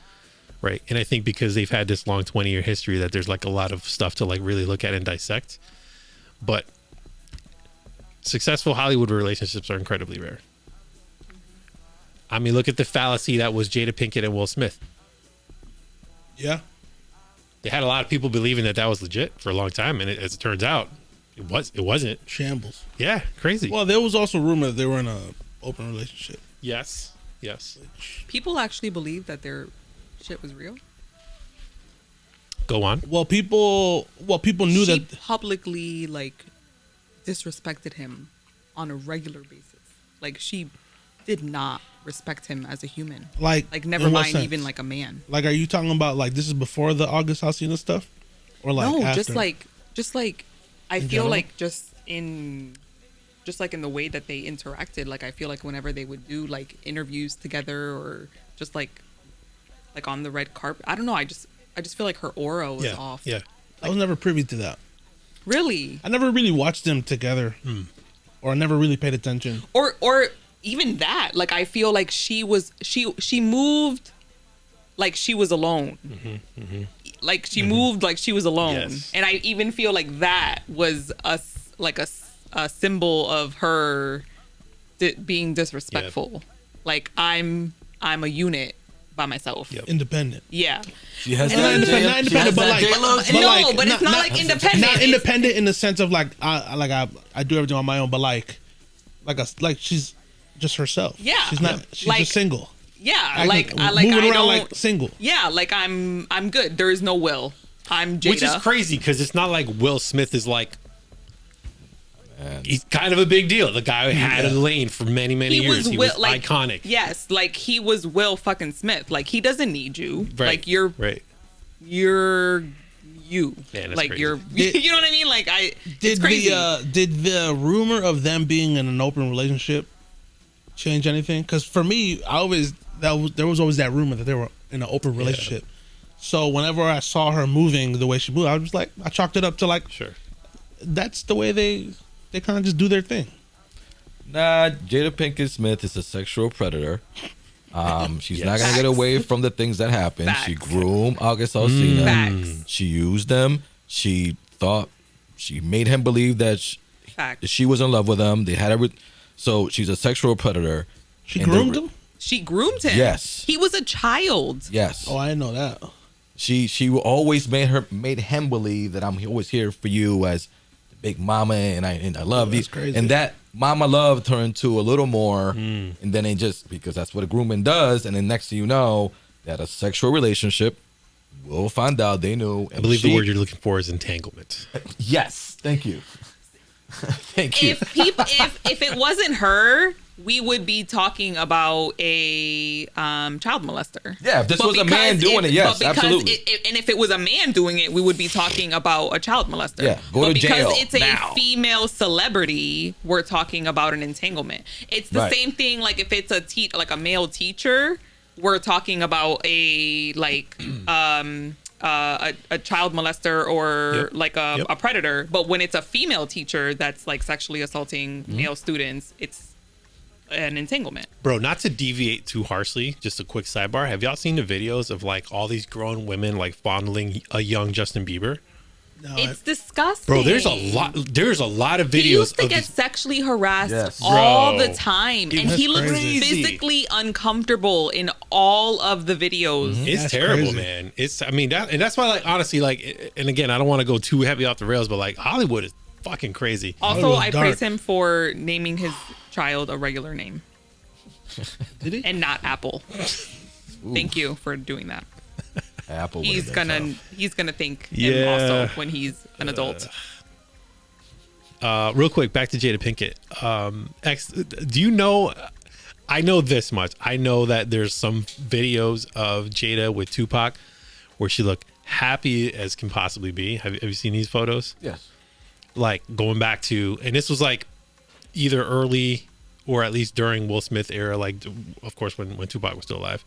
[SPEAKER 1] Right. And I think because they've had this long 20-year history that there's like a lot of stuff to like really look at and dissect. But successful Hollywood relationships are incredibly rare. I mean, look at the fallacy that was Jada Pinkett and Will Smith.
[SPEAKER 2] Yeah.
[SPEAKER 1] They had a lot of people believing that was legit for a long time, and as it turns out, it wasn't.
[SPEAKER 2] Shambles.
[SPEAKER 1] Yeah, crazy.
[SPEAKER 2] Well, there was also rumor that they were in a open relationship.
[SPEAKER 1] Yes.
[SPEAKER 4] People actually believe that their shit was real.
[SPEAKER 1] Go on.
[SPEAKER 2] Well, people knew
[SPEAKER 4] She
[SPEAKER 2] that.
[SPEAKER 4] publicly like disrespected him on a regular basis. Like she did not respect him as a human.
[SPEAKER 2] Like
[SPEAKER 4] never
[SPEAKER 2] in what
[SPEAKER 4] mind
[SPEAKER 2] sense?
[SPEAKER 4] even like a man.
[SPEAKER 2] Like, are you talking about like this is before the August Alsina stuff, or like
[SPEAKER 4] No,
[SPEAKER 2] after?
[SPEAKER 4] just like I
[SPEAKER 2] In
[SPEAKER 4] feel
[SPEAKER 2] general?
[SPEAKER 4] like just in the way that they interacted. Like I feel like whenever they would do like interviews together or just like on the red carpet, I don't know. I just feel like her aura was off.
[SPEAKER 1] Yeah.
[SPEAKER 2] I was never privy to that.
[SPEAKER 4] Really?
[SPEAKER 2] I never really watched them together, or I never really paid attention.
[SPEAKER 4] Or even that. Like I feel like she moved like she was alone. Like she moved like she was alone.
[SPEAKER 1] Yes.
[SPEAKER 4] And I even feel like that was a symbol of her being disrespectful. Like I'm a unit by myself.
[SPEAKER 1] Yep.
[SPEAKER 2] Independent.
[SPEAKER 4] Yeah.
[SPEAKER 3] She has
[SPEAKER 2] Not
[SPEAKER 3] that
[SPEAKER 2] independent,
[SPEAKER 3] J- she has
[SPEAKER 2] but
[SPEAKER 3] that
[SPEAKER 2] like,
[SPEAKER 3] J-Lo
[SPEAKER 2] but
[SPEAKER 3] shit.
[SPEAKER 4] No,
[SPEAKER 2] like,
[SPEAKER 4] but it's not like independent.
[SPEAKER 2] Not
[SPEAKER 4] It's-
[SPEAKER 2] independent in the sense of like I do everything on my own, but like she's just herself.
[SPEAKER 4] Yeah.
[SPEAKER 2] she's not. She's
[SPEAKER 4] Like-
[SPEAKER 2] just single.
[SPEAKER 4] Yeah. Moving I
[SPEAKER 2] around
[SPEAKER 4] don't.
[SPEAKER 2] like single.
[SPEAKER 4] Yeah. Like I'm good. There is no Will. I'm Jada.
[SPEAKER 1] Which is crazy because it's not like Will Smith is like, he's kind of a big deal. The guy had a lane for many, many years. He was
[SPEAKER 4] like,
[SPEAKER 1] iconic.
[SPEAKER 4] Yes, like he was Will fucking Smith. Like he doesn't need you.
[SPEAKER 1] Right.
[SPEAKER 4] Like you're
[SPEAKER 1] right.
[SPEAKER 4] you.
[SPEAKER 1] Man, that's
[SPEAKER 4] like
[SPEAKER 1] crazy.
[SPEAKER 4] you're you know what I mean? Like
[SPEAKER 2] Did
[SPEAKER 4] it's crazy.
[SPEAKER 2] did the rumor of them being in an open relationship change anything? Because for me, there was always that rumor that they were in an open relationship. So whenever I saw her moving the way she moved, I was like, I chalked it up to like,
[SPEAKER 1] Sure.
[SPEAKER 2] that's the way they kind of just do their thing.
[SPEAKER 3] Nah, Jada Pinkett Smith is a sexual predator. She's
[SPEAKER 1] Yes.
[SPEAKER 3] not gonna get away from the things that happened. She
[SPEAKER 4] Facts.
[SPEAKER 3] groomed August Alsina.
[SPEAKER 4] Facts.
[SPEAKER 3] She used them. She made him believe that
[SPEAKER 4] Facts.
[SPEAKER 3] she was in love with him. They had so she's a sexual predator.
[SPEAKER 2] She
[SPEAKER 3] And
[SPEAKER 2] groomed
[SPEAKER 3] they-
[SPEAKER 2] him?
[SPEAKER 4] She groomed him.
[SPEAKER 3] Yes.
[SPEAKER 4] He was a child.
[SPEAKER 3] Yes.
[SPEAKER 2] Oh, I didn't know that.
[SPEAKER 3] She always made him believe that I'm always here for you as the big mama and I love you.
[SPEAKER 2] That's crazy.
[SPEAKER 3] And that mama love turned to a little more, and then it just because that's what a grooming does. And then next thing you know, that a sexual relationship. We'll find out they knew.
[SPEAKER 1] I believe the word you're looking for is entanglement.
[SPEAKER 3] Yes, thank you. Thank you.
[SPEAKER 4] If it wasn't her, we would be talking about a child molester.
[SPEAKER 3] Yeah, if this
[SPEAKER 4] But
[SPEAKER 3] was a man
[SPEAKER 4] because
[SPEAKER 3] doing it, yes,
[SPEAKER 4] but because
[SPEAKER 3] absolutely.
[SPEAKER 4] and if it was a man doing it, we would be talking about a child molester.
[SPEAKER 3] Yeah, go
[SPEAKER 4] but
[SPEAKER 3] to jail
[SPEAKER 4] because it's a
[SPEAKER 3] now.
[SPEAKER 4] female celebrity, we're talking about an entanglement. It's the
[SPEAKER 3] Right.
[SPEAKER 4] same thing like if it's like a male teacher, we're talking about a like a child molester or
[SPEAKER 1] Yep.
[SPEAKER 4] like
[SPEAKER 1] Yep.
[SPEAKER 4] a predator. But when it's a female teacher that's like sexually assaulting male students, it's an entanglement.
[SPEAKER 1] Bro, not to deviate too harshly, just a quick sidebar. Have y'all seen the videos of like all these grown women like fondling a young Justin Bieber?
[SPEAKER 2] No,
[SPEAKER 4] It's disgusting.
[SPEAKER 1] Bro, there's a lot of videos
[SPEAKER 4] He used to
[SPEAKER 1] of
[SPEAKER 4] get
[SPEAKER 1] these-
[SPEAKER 4] sexually harassed
[SPEAKER 3] Yes.
[SPEAKER 4] all
[SPEAKER 1] Bro.
[SPEAKER 4] the time,
[SPEAKER 1] It
[SPEAKER 4] and
[SPEAKER 1] was
[SPEAKER 4] he looks
[SPEAKER 1] crazy.
[SPEAKER 4] physically uncomfortable in all of the videos.
[SPEAKER 1] It's
[SPEAKER 2] That's
[SPEAKER 1] terrible,
[SPEAKER 2] crazy.
[SPEAKER 1] man. That's why, like, honestly, like, and again, I don't want to go too heavy off the rails, but like, Hollywood is fucking crazy.
[SPEAKER 4] Also,
[SPEAKER 2] was
[SPEAKER 4] I
[SPEAKER 2] dark.
[SPEAKER 4] praise him for naming his child a regular name
[SPEAKER 2] did he?
[SPEAKER 4] and not Apple. Thank you for doing that.
[SPEAKER 3] Apple.
[SPEAKER 4] He's
[SPEAKER 3] would've been
[SPEAKER 4] gonna thank him
[SPEAKER 1] Yeah.
[SPEAKER 4] also when he's an adult.
[SPEAKER 1] Real quick, back to Jada Pinkett. Do you know? I know this much. I know that there's some videos of Jada with Tupac where she looked happy as can possibly be. Have you seen these photos?
[SPEAKER 3] tough. Yes.
[SPEAKER 1] Like going back to, and this was like either early or at least during Will Smith era, like of course when Tupac was still alive.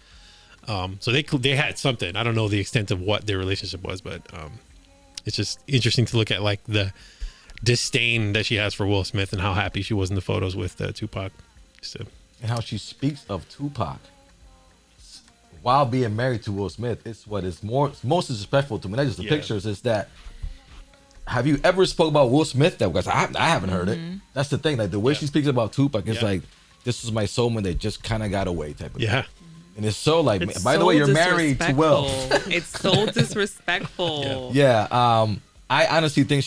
[SPEAKER 1] So they had something. I don't know the extent of what their relationship was, but it's just interesting to look at like the disdain that she has for Will Smith and how happy she was in the photos with Tupac. So,
[SPEAKER 3] And how she speaks of Tupac while being married to Will Smith. It's what is most disrespectful to me. Not just the
[SPEAKER 1] Yeah.
[SPEAKER 3] pictures. Is that have you ever spoke about Will Smith? That was I haven't heard it. That's the thing. Like the way she speaks about Tupac, it's
[SPEAKER 1] Yeah.
[SPEAKER 3] like this was my soulmate that just kind of got away type of thing.
[SPEAKER 1] yeah.
[SPEAKER 3] And it's so like.
[SPEAKER 4] It's
[SPEAKER 3] by the
[SPEAKER 4] so
[SPEAKER 3] way, you're married to Will.
[SPEAKER 4] disrespectful. It's so disrespectful.
[SPEAKER 3] Yeah. I honestly think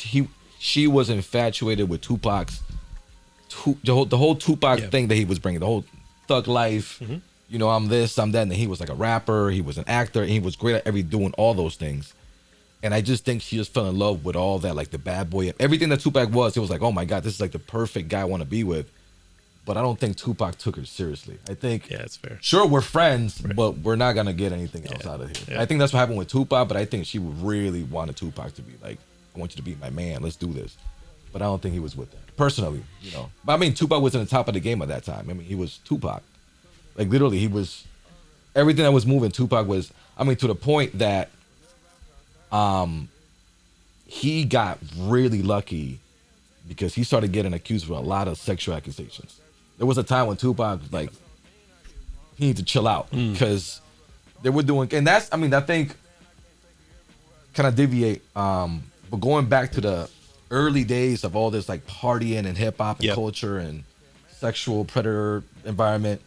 [SPEAKER 3] she was infatuated with Tupac's the whole Tupac
[SPEAKER 1] Yeah.
[SPEAKER 3] thing that he was bringing, the whole thug life. You know, I'm this, I'm that. And he was like a rapper, he was an actor, and he was great at doing all those things. And I just think she just fell in love with all that, like the bad boy, everything that Tupac was. It was like, oh my God, this is like the perfect guy I want to be with. But I don't think Tupac took her seriously. I think,
[SPEAKER 1] Yeah, that's fair.
[SPEAKER 3] sure, we're friends, but we're not gonna get anything else out of here.
[SPEAKER 1] Yeah.
[SPEAKER 3] I think that's what happened with Tupac, but I think she really wanted Tupac to be like, I want you to be my man. Let's do this. But I don't think he was with that personally, you know. But I mean, Tupac was in the top of the game at that time. I mean, he was Tupac. Like literally, he was everything that was moving. Tupac was. I mean, to the point that, he got really lucky because he started getting accused with a lot of sexual accusations. There was a time when Tupac was like, he needed to chill out because they were doing, and that's, I mean, I think, kind of deviate, but going back to the early days of all this like partying and hip hop and
[SPEAKER 1] Yep.
[SPEAKER 3] culture and sexual predator environment,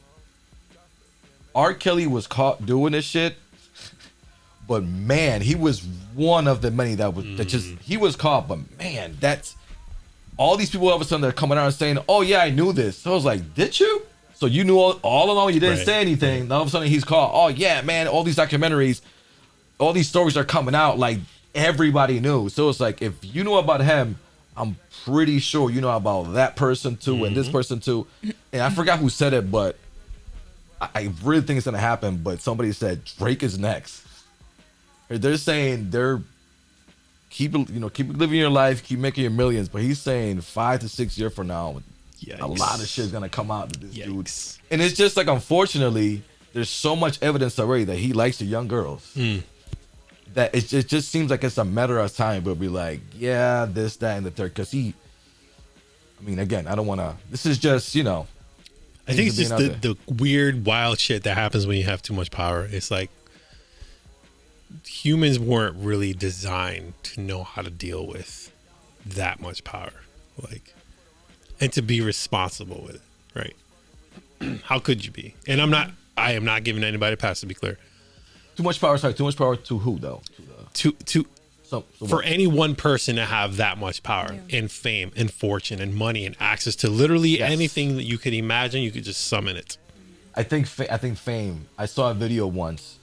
[SPEAKER 3] R. Kelly was caught doing this shit, but man, he was one of the many that was that just he was caught. But man, that's all these people all of a sudden they're coming out and saying, "Oh yeah, I knew this." So I was like, "Did you?" So you knew all along, you didn't
[SPEAKER 1] Right,
[SPEAKER 3] say anything. Now all of a sudden he's caught. Oh yeah, man, all these documentaries, all these stories are coming out. Like everybody knew. So it's like if you knew about him, I'm pretty sure you know about that person too and this person too. And I forgot who said it, but I really think it's gonna happen. But somebody said Drake is next. They're saying keep living your life, keep making your millions. But he's saying 5 to 6 years from now, a lot of shit's gonna come out of this dude.
[SPEAKER 1] Yikes.
[SPEAKER 3] And it's just like, unfortunately, there's so much evidence already that he likes the young girls. That it just seems like it's a matter of time. But be like, yeah, this, that, and the third. Because I mean, again, I don't want to. This is just, you know.
[SPEAKER 1] I think it's just the weird, wild shit that happens when you have too much power. It's like humans weren't really designed to know how to deal with that much power, like, and to be responsible with it, right? How could you be? And I am not giving anybody a pass, to be clear.
[SPEAKER 3] Too much power. Sorry, too much power to who though? So
[SPEAKER 1] for any one person to have that much power and fame and fortune and money and access to literally anything that you could imagine, you could just summon it.
[SPEAKER 3] I think fame. I saw a video once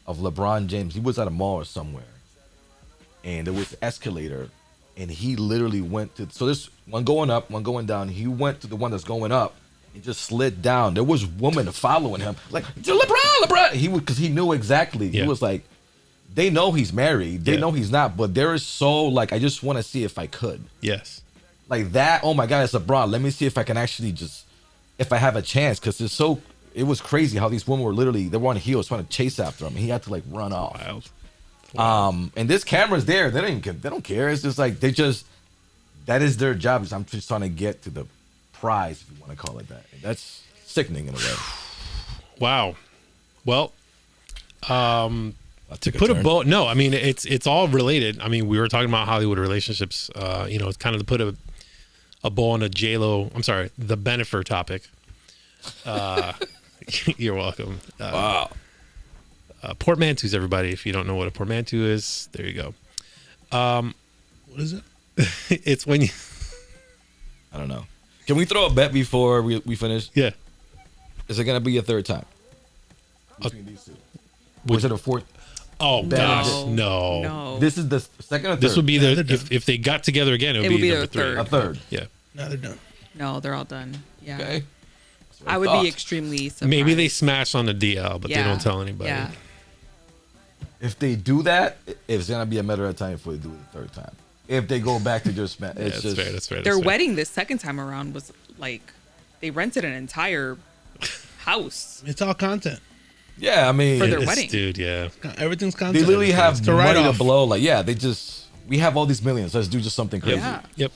[SPEAKER 3] of LeBron James. He was at a mall or somewhere, and there was an escalator, and he literally went to. So there's one going up, one going down. He went to the one that's going up. He just slid down. There was women following him, like LeBron. Because he knew exactly. He was like, they know he's married. They know he's not. But there is so like, I just want to see if I could.
[SPEAKER 1] Yes.
[SPEAKER 3] Like that. Oh my God, it's LeBron. Let me see if I can actually if I have a chance. Because it was crazy how these women they were on heels trying to chase after him. He had to like run off. Wild. And this camera's there. They don't care. It's just like that is their job. I'm just trying to get to the prize, if you want to call it that. And that's sickening in a way.
[SPEAKER 1] Wow. Well, to put a bow, no, I mean it's all related. I mean, we were talking about Hollywood relationships. It's kind of to put a bow on a the Bennifer topic. You're welcome.
[SPEAKER 3] Wow.
[SPEAKER 1] Portmanteaus, everybody. If you don't know what a portmanteau is, there you go.
[SPEAKER 2] What is it?
[SPEAKER 1] It's when you.
[SPEAKER 3] I don't know. Can we throw a bet before we finish?
[SPEAKER 1] Yeah.
[SPEAKER 3] Is it gonna be a third time between these two? Was it a fourth?
[SPEAKER 1] Oh gosh, no.
[SPEAKER 3] This is the second or third.
[SPEAKER 1] This would be if they got together again, it would be number three.
[SPEAKER 3] A third.
[SPEAKER 1] Yeah.
[SPEAKER 2] No, they're done.
[SPEAKER 4] No, they're all done. Yeah.
[SPEAKER 3] Okay.
[SPEAKER 4] I would be extremely surprised.
[SPEAKER 1] Maybe they smash on the DL, but they don't tell anybody.
[SPEAKER 4] Yeah.
[SPEAKER 3] If they do that, it's gonna be a matter of time before they do it the third time. If they go back to just smash,
[SPEAKER 1] That's fair.
[SPEAKER 4] Their wedding this second time around was like they rented an entire house.
[SPEAKER 2] It's all content.
[SPEAKER 3] Yeah, I mean,
[SPEAKER 4] for their wedding,
[SPEAKER 2] dude. Yeah, everything's content.
[SPEAKER 3] They literally have money to blow. Like, we have all these millions. Let's do just something crazy.
[SPEAKER 1] Yeah. Yep.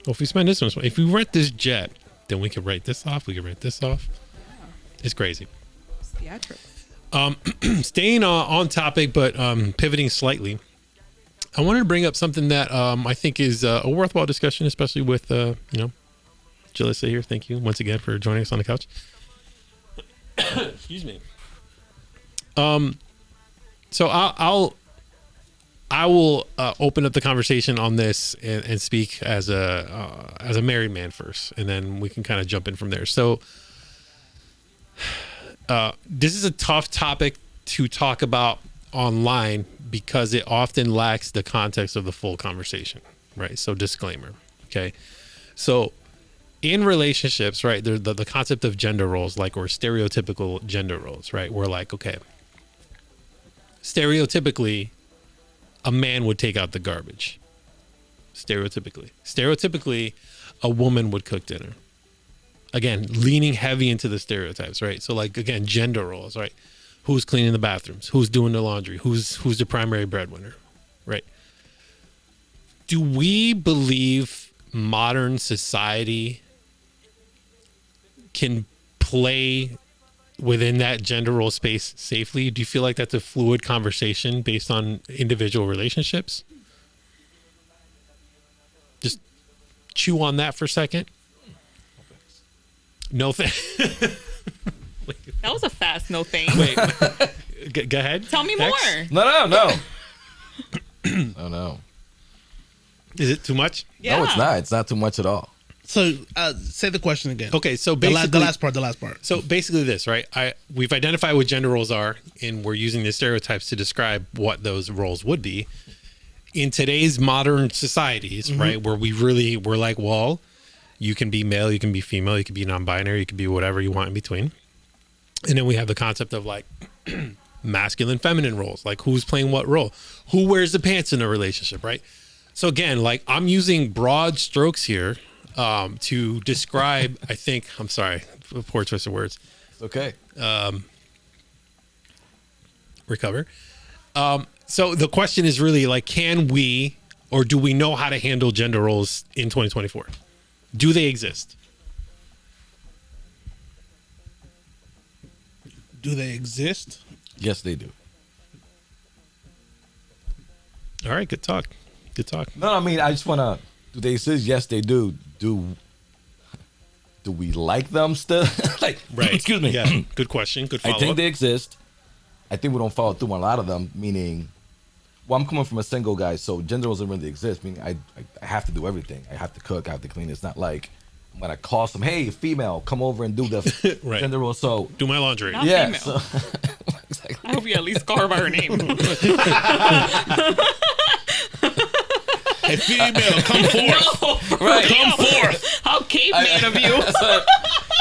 [SPEAKER 1] Well, if we spend this one, if we rent this jet, then we can write this off. We can write this off. Yeah. It's crazy.
[SPEAKER 4] It's theatrics.
[SPEAKER 1] Staying on topic, but pivoting slightly, I wanted to bring up something that I think is a worthwhile discussion, especially with Jalissa here. Thank you once again for joining us on the couch. Excuse me. So I will open up the conversation on this and speak as a married man first, and then we can kind of jump in from there. So this is a tough topic to talk about online because it often lacks the context of the full conversation, right? So disclaimer, okay? So in relationships, right, the concept of gender roles, like, or stereotypical gender roles, right? We're like, okay, stereotypically, a man would take out the garbage. Stereotypically, a woman would cook dinner. Again, leaning heavy into the stereotypes, right? So, like, again, gender roles, right? Who's cleaning the bathrooms? Who's doing the laundry? Who's the primary breadwinner, right? Do we believe modern society can play within that gender role space safely? Do you feel like that's a fluid conversation based on individual relationships? Just chew on that for a second. No
[SPEAKER 4] That was a fast no thing.
[SPEAKER 1] Wait, go ahead.
[SPEAKER 4] Tell me
[SPEAKER 1] X?
[SPEAKER 4] more.
[SPEAKER 3] No. Oh no.
[SPEAKER 1] Is it too much?
[SPEAKER 4] Yeah.
[SPEAKER 3] No, it's not. It's not too much at all.
[SPEAKER 2] So say the question again.
[SPEAKER 1] Okay, so
[SPEAKER 2] the
[SPEAKER 1] basically
[SPEAKER 2] last part.
[SPEAKER 1] So basically this, right? We've identified what gender roles are, and we're using the stereotypes to describe what those roles would be. In today's modern societies, right, where we're like, well, you can be male, you can be female, you can be non-binary, you can be whatever you want in between. And then we have the concept of like masculine, feminine roles, like who's playing what role, who wears the pants in a relationship, right? So again, like I'm using broad strokes here to describe, I'm sorry, poor choice of words.
[SPEAKER 3] It's okay.
[SPEAKER 1] recover. So the question is really like, can we or do we know how to handle gender roles in 2024? Do they exist?
[SPEAKER 2] Do they exist?
[SPEAKER 3] Yes, they do.
[SPEAKER 1] All right, good talk. Good talk.
[SPEAKER 3] No, I mean, I just want to. Do they exist? Yes, they do. Do we like them still? Like,
[SPEAKER 1] Right.
[SPEAKER 3] excuse me.
[SPEAKER 1] Yeah. Good question. Good follow
[SPEAKER 3] I think they exist. I think we don't follow through on a lot of them. Meaning, well, I'm coming from a single guy, so gender roles don't really exist. Meaning, I have to do everything. I have to cook. I have to clean. It's not like I'm gonna call some. Hey, female, come over and do the
[SPEAKER 1] Right.
[SPEAKER 3] gender role. So
[SPEAKER 1] Do my laundry.
[SPEAKER 4] Not
[SPEAKER 3] yeah.
[SPEAKER 4] female.
[SPEAKER 3] So, exactly.
[SPEAKER 4] I hope you at least call her by her name.
[SPEAKER 2] Hey, female, come forth.
[SPEAKER 4] No, for
[SPEAKER 3] Right.
[SPEAKER 4] real.
[SPEAKER 2] Come forth.
[SPEAKER 4] How caveman of you.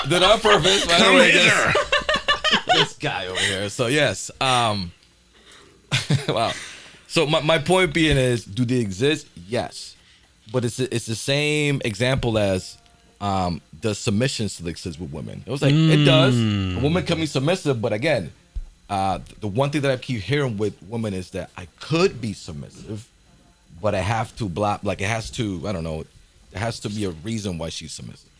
[SPEAKER 3] Did on purpose. By the
[SPEAKER 2] Come
[SPEAKER 3] way,
[SPEAKER 2] hither.
[SPEAKER 3] this guy over here. So yes. Wow. So my point being is, do they exist? Yes. But it's the same example as does submission still exist with women? It was like it does. A woman can be submissive, but again, the one thing that I keep hearing with women is that I could be submissive, but I have to block. Like it has to. I don't know. There has to be a reason why she's submissive.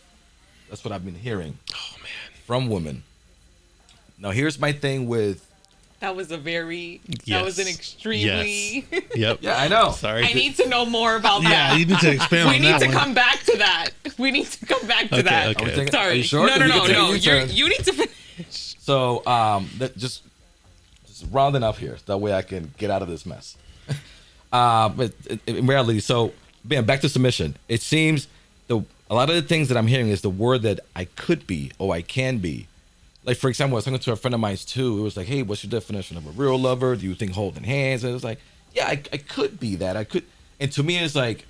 [SPEAKER 3] That's what I've been hearing.
[SPEAKER 1] Oh man.
[SPEAKER 3] From women. Now here's my thing with.
[SPEAKER 4] That was a very,
[SPEAKER 1] Yes.
[SPEAKER 4] that was an extremely,
[SPEAKER 1] Yes. Yep.
[SPEAKER 3] Yeah, I know.
[SPEAKER 1] Sorry.
[SPEAKER 4] I need to know more about
[SPEAKER 2] Yeah,
[SPEAKER 4] that.
[SPEAKER 2] you need to expand
[SPEAKER 4] We
[SPEAKER 2] on
[SPEAKER 4] need
[SPEAKER 2] that
[SPEAKER 4] to
[SPEAKER 2] one.
[SPEAKER 4] come back to that. We need to come back to
[SPEAKER 1] Okay,
[SPEAKER 4] that.
[SPEAKER 1] okay.
[SPEAKER 3] Are we taking-
[SPEAKER 4] Sorry.
[SPEAKER 3] are you sure?
[SPEAKER 4] No, no,
[SPEAKER 3] We
[SPEAKER 4] no,
[SPEAKER 3] can take a
[SPEAKER 4] no.
[SPEAKER 3] U-turn.
[SPEAKER 4] You need to finish.
[SPEAKER 3] So just rounding up here, that way I can get out of this mess. But in reality, so man, back to submission. It seems a lot of the things that I'm hearing is the word that I could be or I can be. Like for example, I was talking to a friend of mine too. It was like, hey, what's your definition of a real lover? Do you think holding hands? And it was like, yeah, I could be that. I could. And to me, it's like,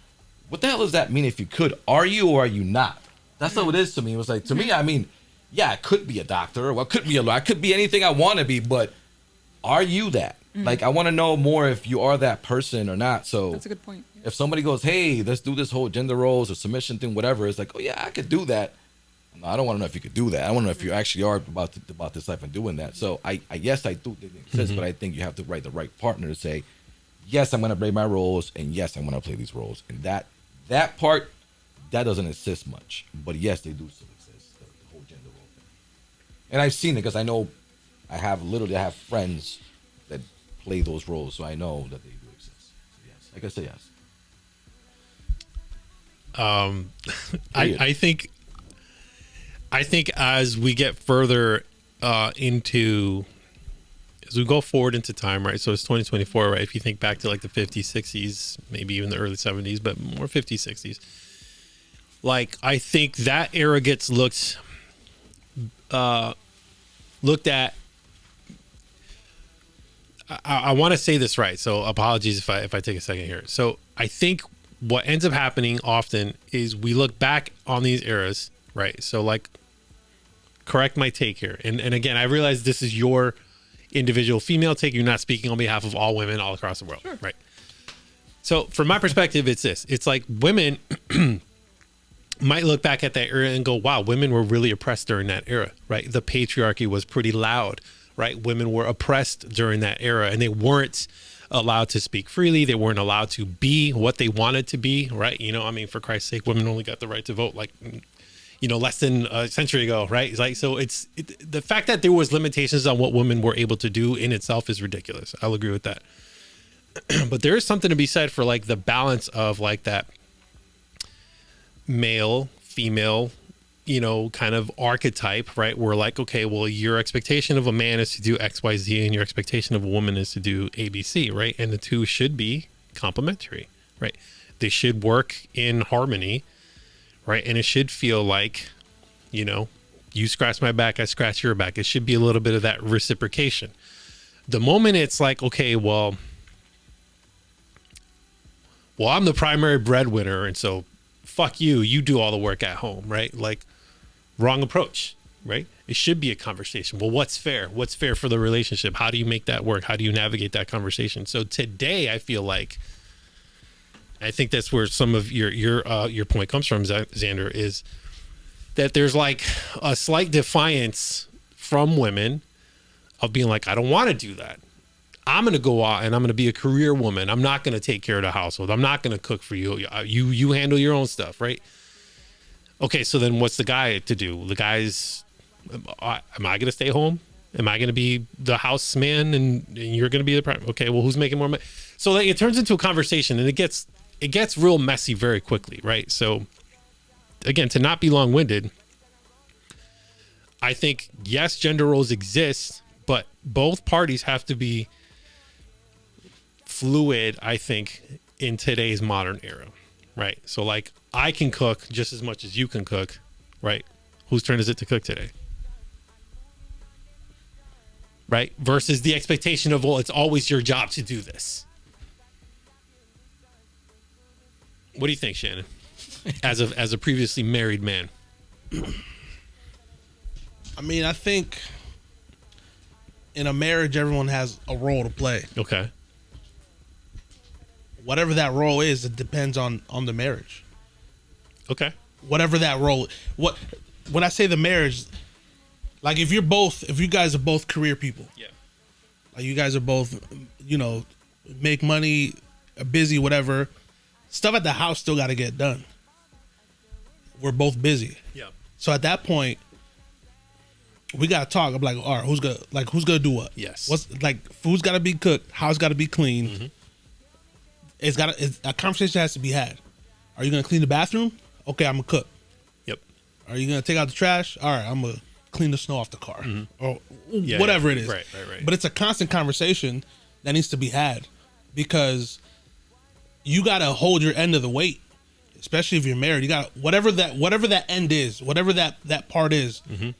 [SPEAKER 3] what the hell does that mean? If you could, are you or are you not? That's how it is to me. It was like to me, I mean, yeah, I could be a doctor, or I could be a lawyer, I could be anything I want to be, but are you that? Like, I want to know more if you are that person or not. So
[SPEAKER 4] That's a good point.
[SPEAKER 3] if somebody goes, hey, let's do this whole gender roles or submission thing, whatever, it's like, oh yeah, I could do that. No, I don't want to know if you could do that. I want to know if you actually are about this life and doing that. So I yes, I do think it exists, but I think you have to write the right partner to say, yes, I'm going to play my roles, and yes, I'm going to play these roles. And that part, that doesn't exist much. But yes, they do still exist, the whole gender role thing. And I've seen it because I know I have friends that play those roles, so I know that they do exist. So yes, I can say yes.
[SPEAKER 1] I think as we get further as we go forward into time, right? So it's 2024, right? If you think back to like the 50s, 60s, maybe even the early 70s, but more 50s, 60s. Like, I think that era gets looked at. I want to say this right, so apologies if I take a second here. So I think what ends up happening often is we look back on these eras, right? So like, correct my take here. And again, I realize this is your individual female take. You're not speaking on behalf of all women all across the world, sure. Right? So from my perspective, it's this. It's like women might look back at that era and go, wow, women were really oppressed during that era, right? The patriarchy was pretty loud, right? Women were oppressed during that era and they weren't allowed to speak freely. They weren't allowed to be what they wanted to be, right? You know, I mean, for Christ's sake, women only got the right to vote like, you know, less than a century ago, right? It's like, so the fact that there was limitations on what women were able to do in itself is ridiculous. I'll agree with that. But there is something to be said for like the balance of like that male, female, you know, kind of archetype, right? Where like, okay, well, your expectation of a man is to do X, Y, Z, and your expectation of a woman is to do A, B, C, right? And the two should be complementary, right? They should work in harmony, right? And it should feel like, you know, you scratch my back, I scratch your back. It should be a little bit of that reciprocation. The moment it's like, okay, well, I'm the primary breadwinner, and so fuck you, you do all the work at home, right? Like, wrong approach, right? It should be a conversation. Well, what's fair? What's fair for the relationship? How do you make that work? How do you navigate that conversation? So today, I feel like, I think that's where some of your point comes from, Xander, is that there's like a slight defiance from women of being like, I don't want to do that. I'm going to go out and I'm going to be a career woman. I'm not going to take care of the household. I'm not going to cook for you. You handle your own stuff, right? Okay, so then what's the guy to do? The guy's, am I going to stay home? Am I going to be the house man and you're going to be the prime? Okay, well, who's making more money? So like, it turns into a conversation, and it gets real messy very quickly, right? So again, to not be long-winded, I think, yes, gender roles exist, but both parties have to be fluid, I think, in today's modern era, right? So like, I can cook just as much as you can cook, right? Whose turn is it to cook today? Right? Versus the expectation of, well, it's always your job to do this. What do you think, Shannon? As a previously married man.
[SPEAKER 2] I mean, I think in a marriage, everyone has a role to play.
[SPEAKER 1] Okay.
[SPEAKER 2] Whatever that role is, it depends on the marriage.
[SPEAKER 1] Okay.
[SPEAKER 2] Whatever that role. When I say the marriage, like if you guys are both career people.
[SPEAKER 1] Yeah.
[SPEAKER 2] Like you guys are both, make money, busy, whatever. Stuff at the house still got to get done. We're both busy.
[SPEAKER 1] Yeah.
[SPEAKER 2] So at that point, we gotta talk. I'm like, all right, who's gonna do what?
[SPEAKER 1] Yes.
[SPEAKER 2] Food's gotta be cooked, house gotta be cleaned. Mm-hmm. A conversation has to be had. Are you gonna clean the bathroom? Okay, I'm gonna cook.
[SPEAKER 1] Yep.
[SPEAKER 2] Are you gonna take out the trash? All right, I'm gonna clean the snow off the car, or whatever it is.
[SPEAKER 1] Right.
[SPEAKER 2] But it's a constant conversation that needs to be had, because you gotta hold your end of the weight, especially if you're married. You got whatever that end is, whatever that part is. Mm-hmm.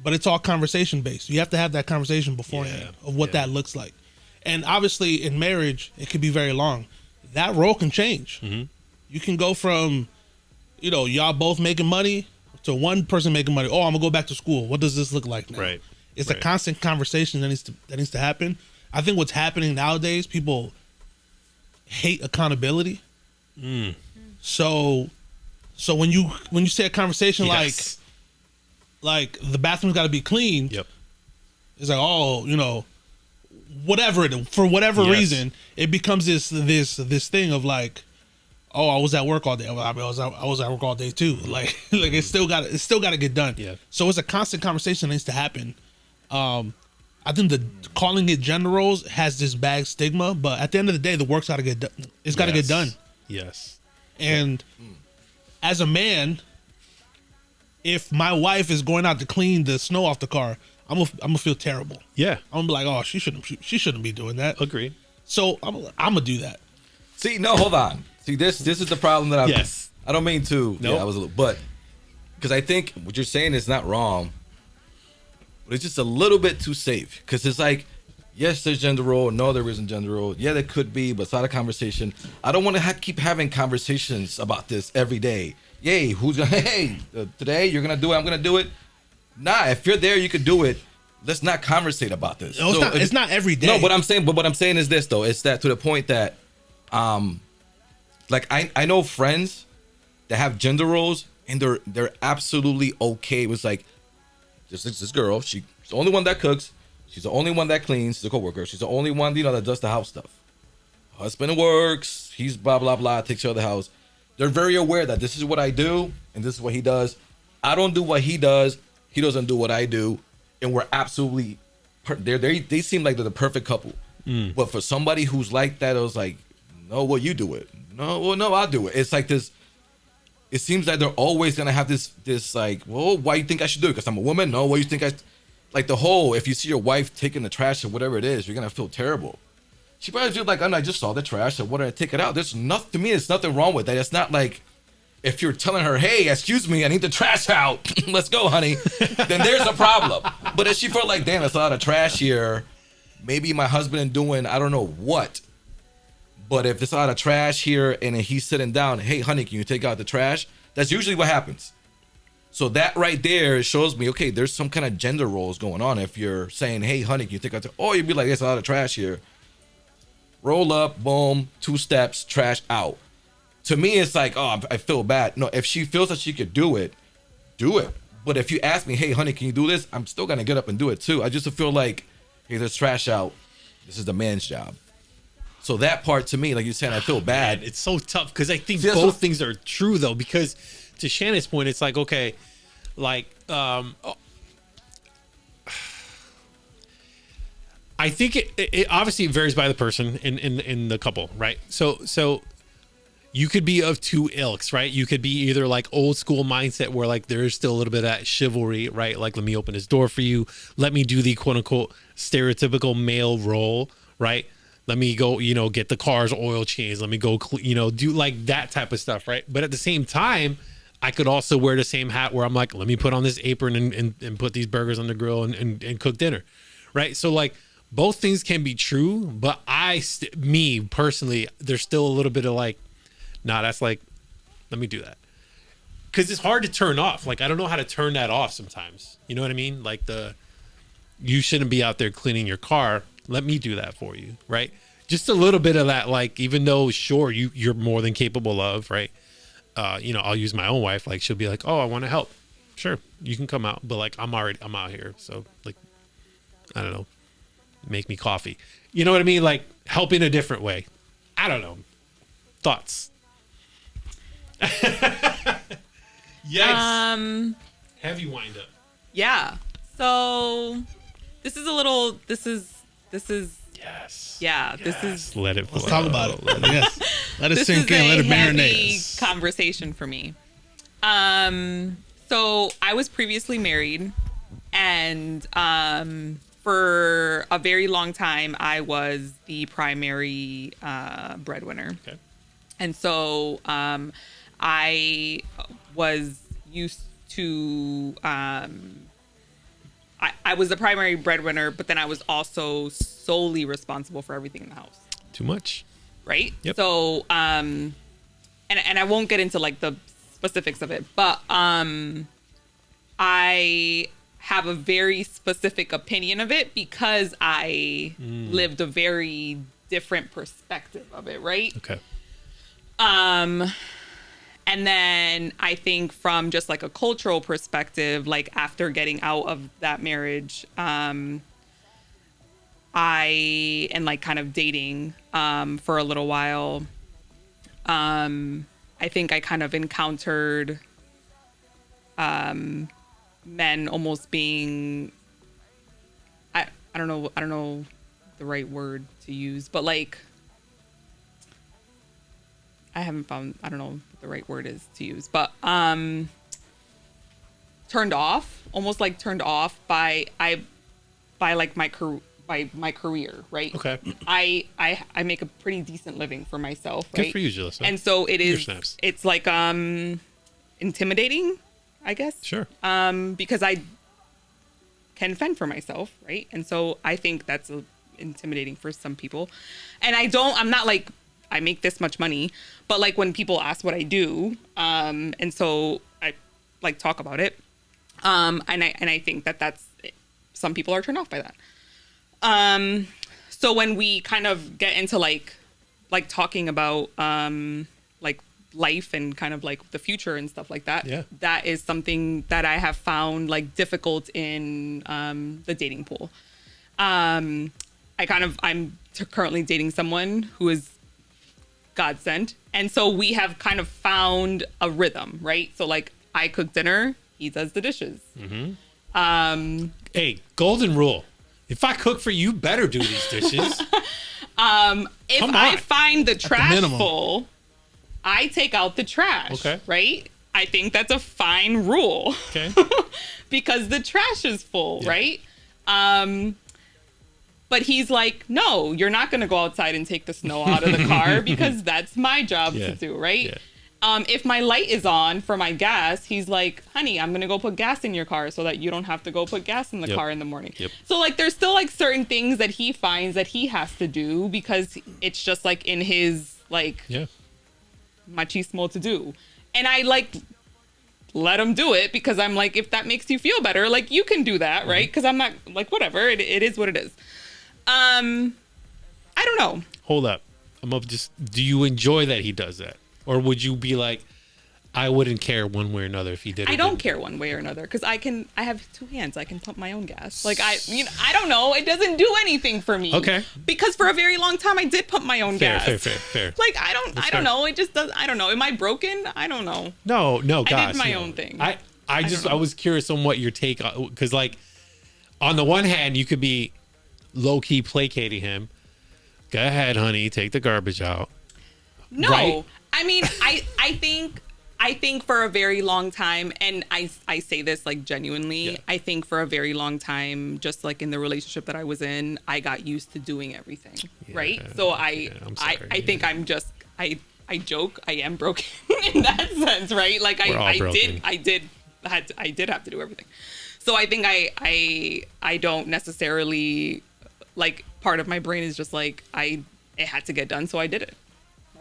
[SPEAKER 2] But it's all conversation based. You have to have that conversation beforehand of what that looks like. And obviously in marriage, it could be very long. That role can change. Mm-hmm. You can go from, y'all both making money to one person making money. Oh, I'm gonna go back to school. What does this look like now?
[SPEAKER 1] Right.
[SPEAKER 2] It's a constant conversation that needs to happen. I think what's happening nowadays, people hate accountability. Mm. So when you say a conversation like the bathroom's got to be clean.
[SPEAKER 1] Yep.
[SPEAKER 2] It's like, for whatever reason, it becomes this thing of like, oh, I was at work all day. I was at work all day too. Like it's still got to get done.
[SPEAKER 1] Yeah.
[SPEAKER 2] So it's a constant conversation that needs to happen. I think calling it gender roles has this bad stigma, but at the end of the day, the work's got to get done. It's got to get done.
[SPEAKER 1] Yes.
[SPEAKER 2] And as a man, if my wife is going out to clean the snow off the car, I'm gonna feel terrible. Yeah, I'm gonna be like, oh, she shouldn't be doing that.
[SPEAKER 1] Agreed.
[SPEAKER 2] So I'm gonna do that.
[SPEAKER 3] See, no, hold on. See, this is the problem that I don't mean to.
[SPEAKER 1] Nope.
[SPEAKER 3] Yeah, I was a little, but because I think what you're saying is not wrong, but it's just a little bit too safe. Because it's like, yes, there's gender role. No, there isn't gender role. Yeah, there could be, but it's not a conversation. I don't want to keep having conversations about this every day. Yay, today you're gonna do it, I'm gonna do it. Nah, if you're there, you could do it. Let's not conversate about this.
[SPEAKER 2] No, it's not every day.
[SPEAKER 3] No, but what I'm saying is this though. It's that to the point that, like I know friends that have gender roles and they're absolutely okay. It was like, this girl, she's the only one that cooks. She's the only one that cleans. She's a coworker. She's the only one that does the house stuff. Husband works. He's blah blah blah. Takes care of the house. They're very aware that this is what I do and this is what he does. I don't do what he does. He doesn't do what I do. And we're absolutely, they seem like they're the perfect couple. But for somebody who's like that, it was like, no, well, you do it. No, I'll do it. It's like this, it seems like they're always going to have this like, well, why you think I should do it? Because I'm a woman? No, what you think like the whole, if you see your wife taking the trash or whatever it is, you're going to feel terrible. She probably feel like, I just saw the trash. I wanted to take it out. There's nothing, to me, there's nothing wrong with that. It's not like if you're telling her, hey, excuse me, I need the trash out. Let's go, honey. Then there's a problem. But if she felt like, damn, there's a lot of trash here. Maybe my husband doing, I don't know what. But if there's a lot of trash here and he's sitting down, hey, honey, can you take out the trash? That's usually what happens. So that right there shows me, okay, there's some kind of gender roles going on. If you're saying, hey, honey, can you take out the, you'd be like, there's a lot of trash here. Roll up, boom, 2 steps, trash out. To me, it's like, I feel bad. No, if she feels that she could do it, do it. But if you ask me, hey, honey, can you do this? I'm still going to get up and do it too. I just feel like, hey, there's trash out. This is the man's job. So that part to me, like you're saying, I feel bad.
[SPEAKER 1] Man, it's so tough because I think
[SPEAKER 3] See, that's
[SPEAKER 1] both
[SPEAKER 3] what-
[SPEAKER 1] things are true though. Because to Shannon's point, it's like okay, like I think it obviously varies by the person in the couple, right? So you could be of two ilks, right? You could be either like old school mindset where like there is still a little bit of that chivalry, right? Like let me open this door for you, let me do the quote unquote stereotypical male role, right? Let me go, get the car's oil change. Let me go, do like that type of stuff, right? But at the same time, I could also wear the same hat where I'm like, let me put on this apron and put these burgers on the grill and cook dinner, right? So like both things can be true, but me personally, there's still a little bit of like, nah, that's like, let me do that. Because it's hard to turn off. Like, I don't know how to turn that off sometimes. You know what I mean? Like you shouldn't be out there cleaning your car. Let me do that for you, right? Just a little bit of that, like, even though, sure, you're more than capable of, right? I'll use my own wife. Like, she'll be like, oh, I want to help. Sure, you can come out. But, like, I'm out here. So, like, I don't know, make me coffee. You know what I mean? Like, help in a different way. I don't know. Thoughts? Yes. Heavy wind up.
[SPEAKER 4] Yeah. So this is
[SPEAKER 1] Yes.
[SPEAKER 4] yeah,
[SPEAKER 1] Yes.
[SPEAKER 4] this is
[SPEAKER 1] Let it flow.
[SPEAKER 2] Let's talk about it. Yes. Let it
[SPEAKER 4] this
[SPEAKER 2] sink
[SPEAKER 4] is
[SPEAKER 2] in. Let
[SPEAKER 4] a
[SPEAKER 2] it
[SPEAKER 4] heavy
[SPEAKER 2] marinate.
[SPEAKER 4] conversation for me. So I was previously married, and for a very long time I was the primary breadwinner.
[SPEAKER 1] Okay.
[SPEAKER 4] And so I was used to I was the primary breadwinner, but then I was also solely responsible for everything in the house.
[SPEAKER 1] Too much.
[SPEAKER 4] Right?
[SPEAKER 1] Yep.
[SPEAKER 4] So and I won't get into like the specifics of it, but I have a very specific opinion of it because I lived a very different perspective of it, right?
[SPEAKER 1] Okay.
[SPEAKER 4] And then I think from just like a cultural perspective, like after getting out of that marriage, and like kind of dating for a little while, I think I kind of encountered men almost being I don't know the right word to use, but like I don't know what the right word is to use, but turned off by like my career, right?
[SPEAKER 1] Okay.
[SPEAKER 4] I make a pretty decent living for myself, right?
[SPEAKER 1] Good for you, Jalissa.
[SPEAKER 4] And so
[SPEAKER 1] Your snaps.
[SPEAKER 4] it's like intimidating, I guess.
[SPEAKER 1] Sure.
[SPEAKER 4] Because I can fend for myself, right? And so I think that's intimidating for some people. And I'm not like I make this much money, but like when people ask what I do, and so I like talk about it, and I think that's some people are turned off by that. So when we kind of get into like talking about like life and kind of like the future and stuff like that,
[SPEAKER 1] Yeah.
[SPEAKER 4] that is something that I have found like difficult in the dating pool. I'm currently dating someone who is God sent. And so we have kind of found a rhythm, right? So like I cook dinner, he does the dishes.
[SPEAKER 1] Hey, golden rule. If I cook for you, better do these dishes.
[SPEAKER 4] If
[SPEAKER 1] Come
[SPEAKER 4] I
[SPEAKER 1] on.
[SPEAKER 4] find the trash
[SPEAKER 2] minimum.
[SPEAKER 4] full, I take out the trash.
[SPEAKER 1] Okay.
[SPEAKER 4] Right? I think that's a fine rule.
[SPEAKER 1] Okay.
[SPEAKER 4] Because the trash is full, right? But he's like, no, you're not going to go outside and take the snow out of the car because that's my job
[SPEAKER 1] Yeah.
[SPEAKER 4] to do, right?
[SPEAKER 1] Yeah.
[SPEAKER 4] If my light is on for my gas, he's like, honey, I'm going to go put gas in your car so that you don't have to go put gas in the
[SPEAKER 1] Yep.
[SPEAKER 4] car in the morning.
[SPEAKER 1] Yep.
[SPEAKER 4] So like there's still like certain things that he finds that he has to do because it's just like in his like
[SPEAKER 1] Yeah.
[SPEAKER 4] machismo to do. And I like let him do it because I'm like, if that makes you feel better, like you can do that, right? Because I'm not like, whatever, it is what it is. I don't know.
[SPEAKER 1] Hold up. Do you enjoy that he does that? Or would you be like, I wouldn't care one way or another if he did.
[SPEAKER 4] I don't care one way or another because I have two hands. I can pump my own gas. Like I don't know. It doesn't do anything for me.
[SPEAKER 1] Okay.
[SPEAKER 4] Because for a very long time I did pump my own gas.
[SPEAKER 1] Fair.
[SPEAKER 4] Like I don't know. It just does. I don't know. Am I broken? I don't know.
[SPEAKER 1] No, gosh.
[SPEAKER 4] I did my own thing.
[SPEAKER 1] I was curious on what your take on, because like on the one hand you could be low key placating him. Go ahead, honey, take the garbage out.
[SPEAKER 4] No,
[SPEAKER 1] right?
[SPEAKER 4] I mean I think for a very long time, and I say this like genuinely,
[SPEAKER 1] Yeah.
[SPEAKER 4] I think for a very long time, just like in the relationship that I was in, I got used to doing everything, right? So
[SPEAKER 1] I'm sorry.
[SPEAKER 4] I think I'm just I joke I am broken in that sense, right? Like
[SPEAKER 1] We're all broken.
[SPEAKER 4] I did have to do everything. So I think I don't necessarily, like, part of my brain is just like it had to get done, so I did it,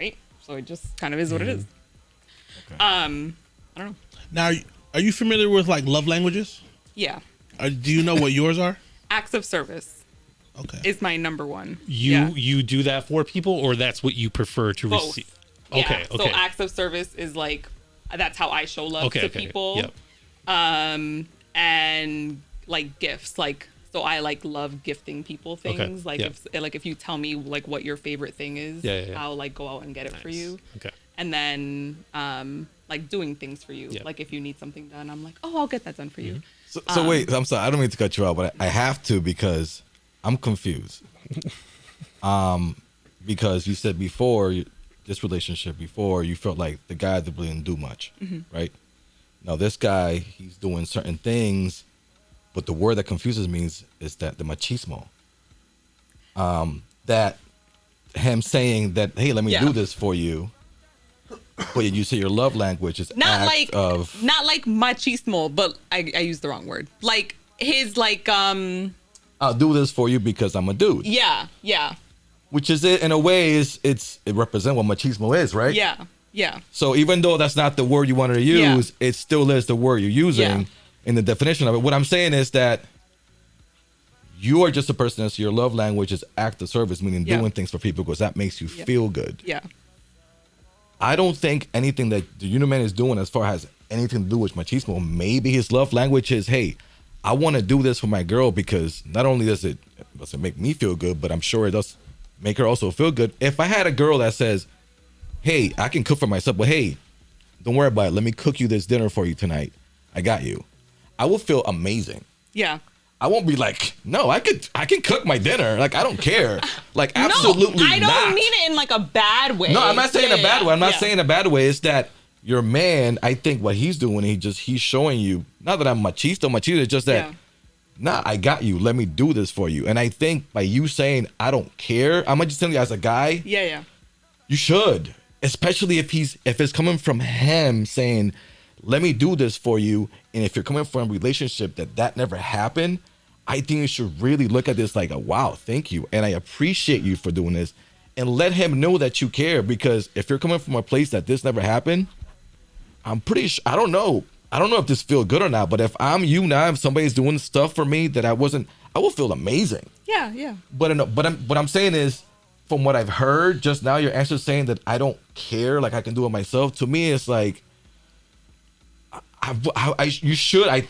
[SPEAKER 4] right? So it just kind of is what it is.
[SPEAKER 3] Okay.
[SPEAKER 4] I don't know.
[SPEAKER 2] Now, are you familiar with like love languages?
[SPEAKER 4] Yeah.
[SPEAKER 2] Do you know what yours are?
[SPEAKER 4] Acts of service
[SPEAKER 2] Okay.
[SPEAKER 4] is my number one.
[SPEAKER 1] You do that for people, or that's what you prefer to
[SPEAKER 4] Both.
[SPEAKER 1] receive?
[SPEAKER 4] Yeah.
[SPEAKER 1] Okay.
[SPEAKER 4] So acts of service is like, that's how I show love to people.
[SPEAKER 1] Yep.
[SPEAKER 4] And like gifts, like, so I like love gifting people things. Like
[SPEAKER 1] Yeah.
[SPEAKER 4] if you tell me like what your favorite thing is,
[SPEAKER 1] Yeah.
[SPEAKER 4] I'll like go out and get it for
[SPEAKER 1] Nice.
[SPEAKER 4] you.
[SPEAKER 1] Okay.
[SPEAKER 4] And then like doing things for you.
[SPEAKER 1] Yep.
[SPEAKER 4] Like if you need something done, I'm like, oh, I'll get that done for you.
[SPEAKER 3] So wait, I'm sorry. I don't mean to cut you off, but I have to because I'm confused. Because you said before this relationship, before you felt like the guy that really didn't do much, right? Now this guy, he's doing certain things, but the word that confuses me is that the machismo. That him saying that, hey, let me do this for you, but you say your love language is
[SPEAKER 4] Not like machismo, but I used the wrong word. Like his like
[SPEAKER 3] I'll do this for you because I'm a dude.
[SPEAKER 4] yeah.
[SPEAKER 3] Which is it in a way it represents what machismo is, right?
[SPEAKER 4] Yeah.
[SPEAKER 3] So even though that's not the word you wanted to use, it still is the word you're using in the definition of it. What I'm saying is that you are just a person that's your love language is act of service, meaning doing things for people because that makes you feel good.
[SPEAKER 4] Yeah.
[SPEAKER 3] I don't think anything that the Uniman is doing as far as anything to do with machismo. Maybe his love language is, hey, I want to do this for my girl because not only does it make me feel good, but I'm sure it does make her also feel good. If I had a girl that says, hey, I can cook for myself, but hey, don't worry about it. Let me cook you this dinner for you tonight. I got you. I will feel amazing.
[SPEAKER 4] Yeah.
[SPEAKER 3] I won't be like, no, I can cook my dinner. Like, I don't care. Like, absolutely
[SPEAKER 4] no, I don't
[SPEAKER 3] not.
[SPEAKER 4] mean it in like a bad way.
[SPEAKER 3] No, I'm not saying a bad way. I'm not
[SPEAKER 4] Yeah.
[SPEAKER 3] saying a bad way. It's that your man, I think what he's doing, he's showing you, not that I'm machista, it's just that, nah, I got you. Let me do this for you. And I think by you saying, I don't care, I'm just telling you as a guy,
[SPEAKER 4] Yeah.
[SPEAKER 3] you should. Especially if it's coming from him saying, let me do this for you. And if you're coming from a relationship that never happened, I think you should really look at this like, wow, thank you. And I appreciate you for doing this. And let him know that you care. Because if you're coming from a place that this never happened, I'm pretty sure, I don't know if this feels good or not. But if I'm you now, if somebody's doing stuff for me that I will feel amazing.
[SPEAKER 4] Yeah.
[SPEAKER 3] But what I'm saying is, from what I've heard just now, your answer saying that I don't care, like I can do it myself. To me, it's like, I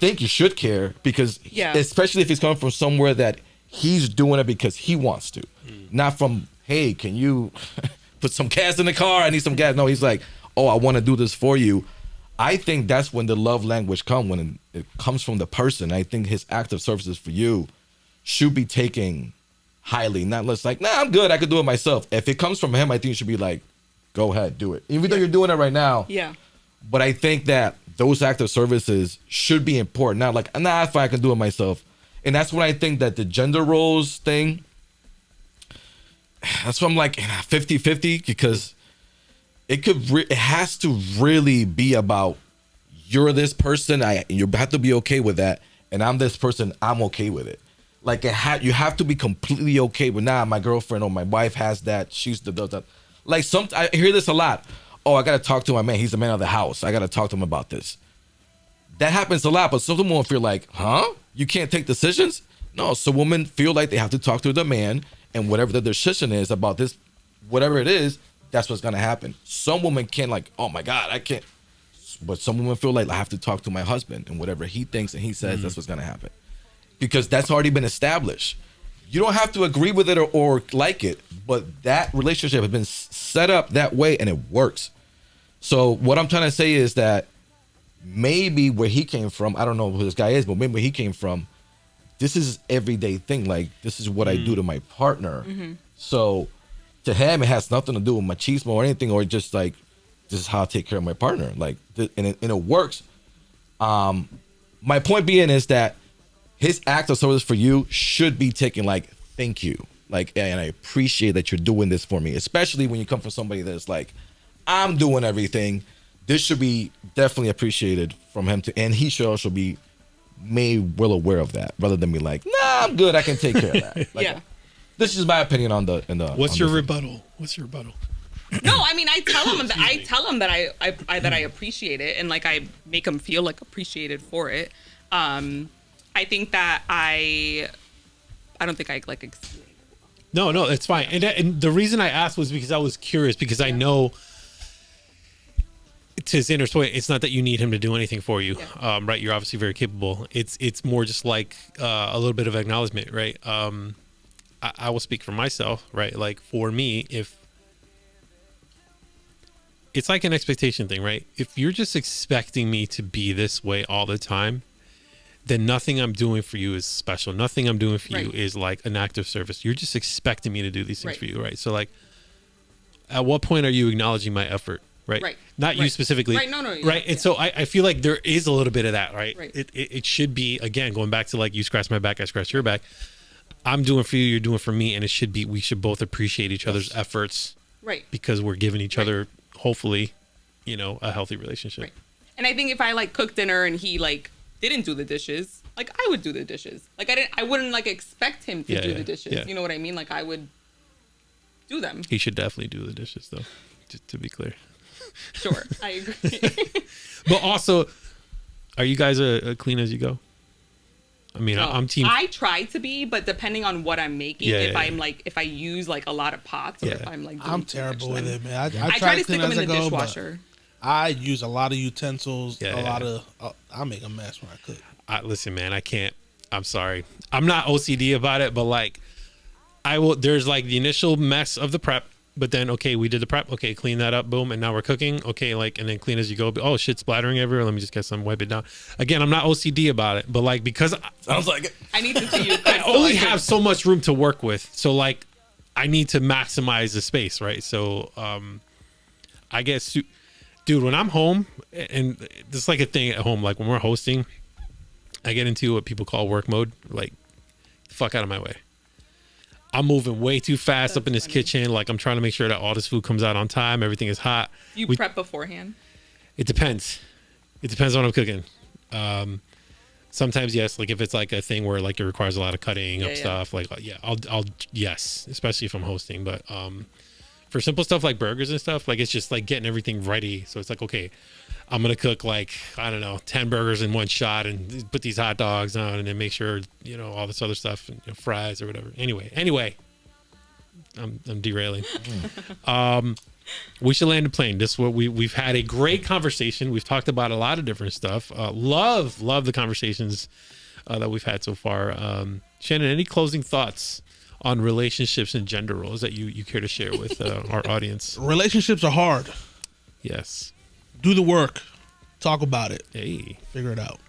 [SPEAKER 3] think you should care because, especially if he's coming from somewhere that he's doing it because he wants to, not from, hey, can you put some gas in the car? I need some gas. No, he's like, oh, I want to do this for you. I think that's when the love language comes, when it comes from the person. I think his act of services for you should be taken highly, not less like, nah, I'm good. I could do it myself. If it comes from him, I think you should be like, go ahead, do it. Even though you're doing it right now.
[SPEAKER 4] Yeah.
[SPEAKER 3] But I think that those active services should be important. Not like, nah, if I can do it myself. And that's when I think that the gender roles thing, that's when I'm like 50-50 because it has to really be about you're this person, you have to be okay with that, and I'm this person, I'm okay with it. Like you have to be completely okay with, nah, my girlfriend or my wife has that, she's the like I hear this a lot. Oh, I gotta talk to my man. He's the man of the house. I gotta talk to him about this. That happens a lot, but some women feel like, huh? You can't take decisions? No, some women feel like they have to talk to the man, and whatever the decision is about this, whatever it is, that's what's gonna happen. Some women can like, oh my God, I can't. But some women feel like I have to talk to my husband, and whatever he thinks and he says, that's what's gonna happen, because that's already been established. You don't have to agree with it or like it, but that relationship has been set up that way and it works. So what I'm trying to say is that maybe where he came from, I don't know who this guy is, but maybe where he came from, this is everyday thing. Like, this is what I do to my partner. So to him, it has nothing to do with machismo or anything, or just like, this is how I take care of my partner. Like, and it works. My point being is that his act of service for you should be taken like, thank you. Like, and I appreciate that you're doing this for me, especially when you come from somebody that's like, I'm doing everything. This should be definitely appreciated from him and he should also be made well aware of that, rather than be like, nah, I'm good, I can take care of that. Like,
[SPEAKER 4] Yeah.
[SPEAKER 3] This is my opinion on the.
[SPEAKER 1] What's your rebuttal? What's your rebuttal?
[SPEAKER 4] No, I mean, I tell him that I appreciate it, and like I make him feel like appreciated for it. I think that I don't think I like.
[SPEAKER 1] No, it's fine. And the reason I asked was because I was curious, because I know, to Xander's point, it's not that you need him to do anything for you, right? You're obviously very capable. It's more just like a little bit of acknowledgement, right? I will speak for myself, right? Like, for me, if it's like an expectation thing, right? If you're just expecting me to be this way all the time, then nothing I'm doing for you is special. Nothing I'm doing for you is like an act of service. You're just expecting me to do these things for you, right? So like, at what point are you acknowledging my effort, right? Not you specifically.
[SPEAKER 4] Right, no.
[SPEAKER 1] Right, and so I feel like there is a little bit of that, right? It should be, again, going back to like, you scratch my back, I scratch your back. I'm doing for you, you're doing for me, and it should be, we should both appreciate each other's efforts,
[SPEAKER 4] right?
[SPEAKER 1] Because we're giving each other, hopefully, a healthy relationship.
[SPEAKER 4] Right. And I think if I like cook dinner and he like didn't do the dishes, like I would do the dishes. Like I wouldn't like expect him to do the dishes.
[SPEAKER 1] Yeah.
[SPEAKER 4] You know what I mean? Like I would do them.
[SPEAKER 1] He should definitely do the dishes, though, just to be clear.
[SPEAKER 4] Sure, I agree.
[SPEAKER 1] But also, are you guys a clean as you go? I mean, I'm team.
[SPEAKER 4] I try to be, but depending on what I'm making, if I use like a lot of pots, or if I'm like,
[SPEAKER 2] I'm terrible with it, man.
[SPEAKER 4] I try to stick them in the dishwasher.
[SPEAKER 2] I use a lot of utensils. I make a mess when I cook.
[SPEAKER 1] Listen, man, I can't. I'm sorry. I'm not OCD about it, but like, I will. There's like the initial mess of the prep. But then, okay, we did the prep. Okay, clean that up. Boom. And now we're cooking. Okay, like, and then clean as you go. Oh, shit, splattering everywhere. Let me just get some, wipe it down. Again, I'm not OCD about it, but like, because
[SPEAKER 3] Sounds like it.
[SPEAKER 4] I need to see you.
[SPEAKER 1] I only have so much room to work with. So like, I need to maximize the space, right? So, I guess, dude, when I'm home, and this is like a thing at home, like when we're hosting, I get into what people call work mode. Like, fuck out of my way. I'm moving way too fast up in this kitchen. Like, I'm trying to make sure that all this food comes out on time. Everything is hot.
[SPEAKER 4] You prep beforehand?
[SPEAKER 1] It depends. It depends on what I'm cooking. Sometimes, yes. Like if it's like a thing where like it requires a lot of cutting up stuff. Like, I'll yes, especially if I'm hosting. But for simple stuff like burgers and stuff, like it's just like getting everything ready. So it's like, okay, I'm going to cook like, I don't know, 10 burgers in one shot and put these hot dogs on and then make sure, all this other stuff, and, fries or whatever. Anyway, I'm derailing. We should land the plane. This is what we've had a great conversation. We've talked about a lot of different stuff. Love the conversations that we've had so far. Shannon, any closing thoughts on relationships and gender roles that you care to share with our audience?
[SPEAKER 2] Relationships are hard.
[SPEAKER 1] Yes.
[SPEAKER 2] Do the work. Talk about it.
[SPEAKER 1] Hey.
[SPEAKER 2] Figure it out.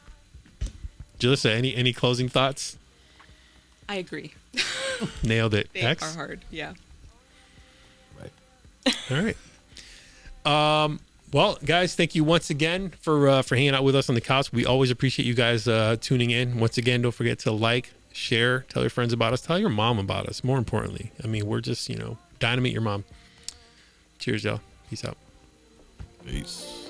[SPEAKER 1] Jalissa, any closing thoughts?
[SPEAKER 4] I agree.
[SPEAKER 1] Nailed it.
[SPEAKER 4] They are hard. Yeah.
[SPEAKER 3] Right.
[SPEAKER 1] All right. Well, guys, thank you once again for hanging out with us on the couch. We always appreciate you guys tuning in. Once again, don't forget to like, share, tell your friends about us, tell your mom about us. More importantly, I mean, we're just dying to meet your mom. Cheers, y'all. Peace out.
[SPEAKER 3] Peace.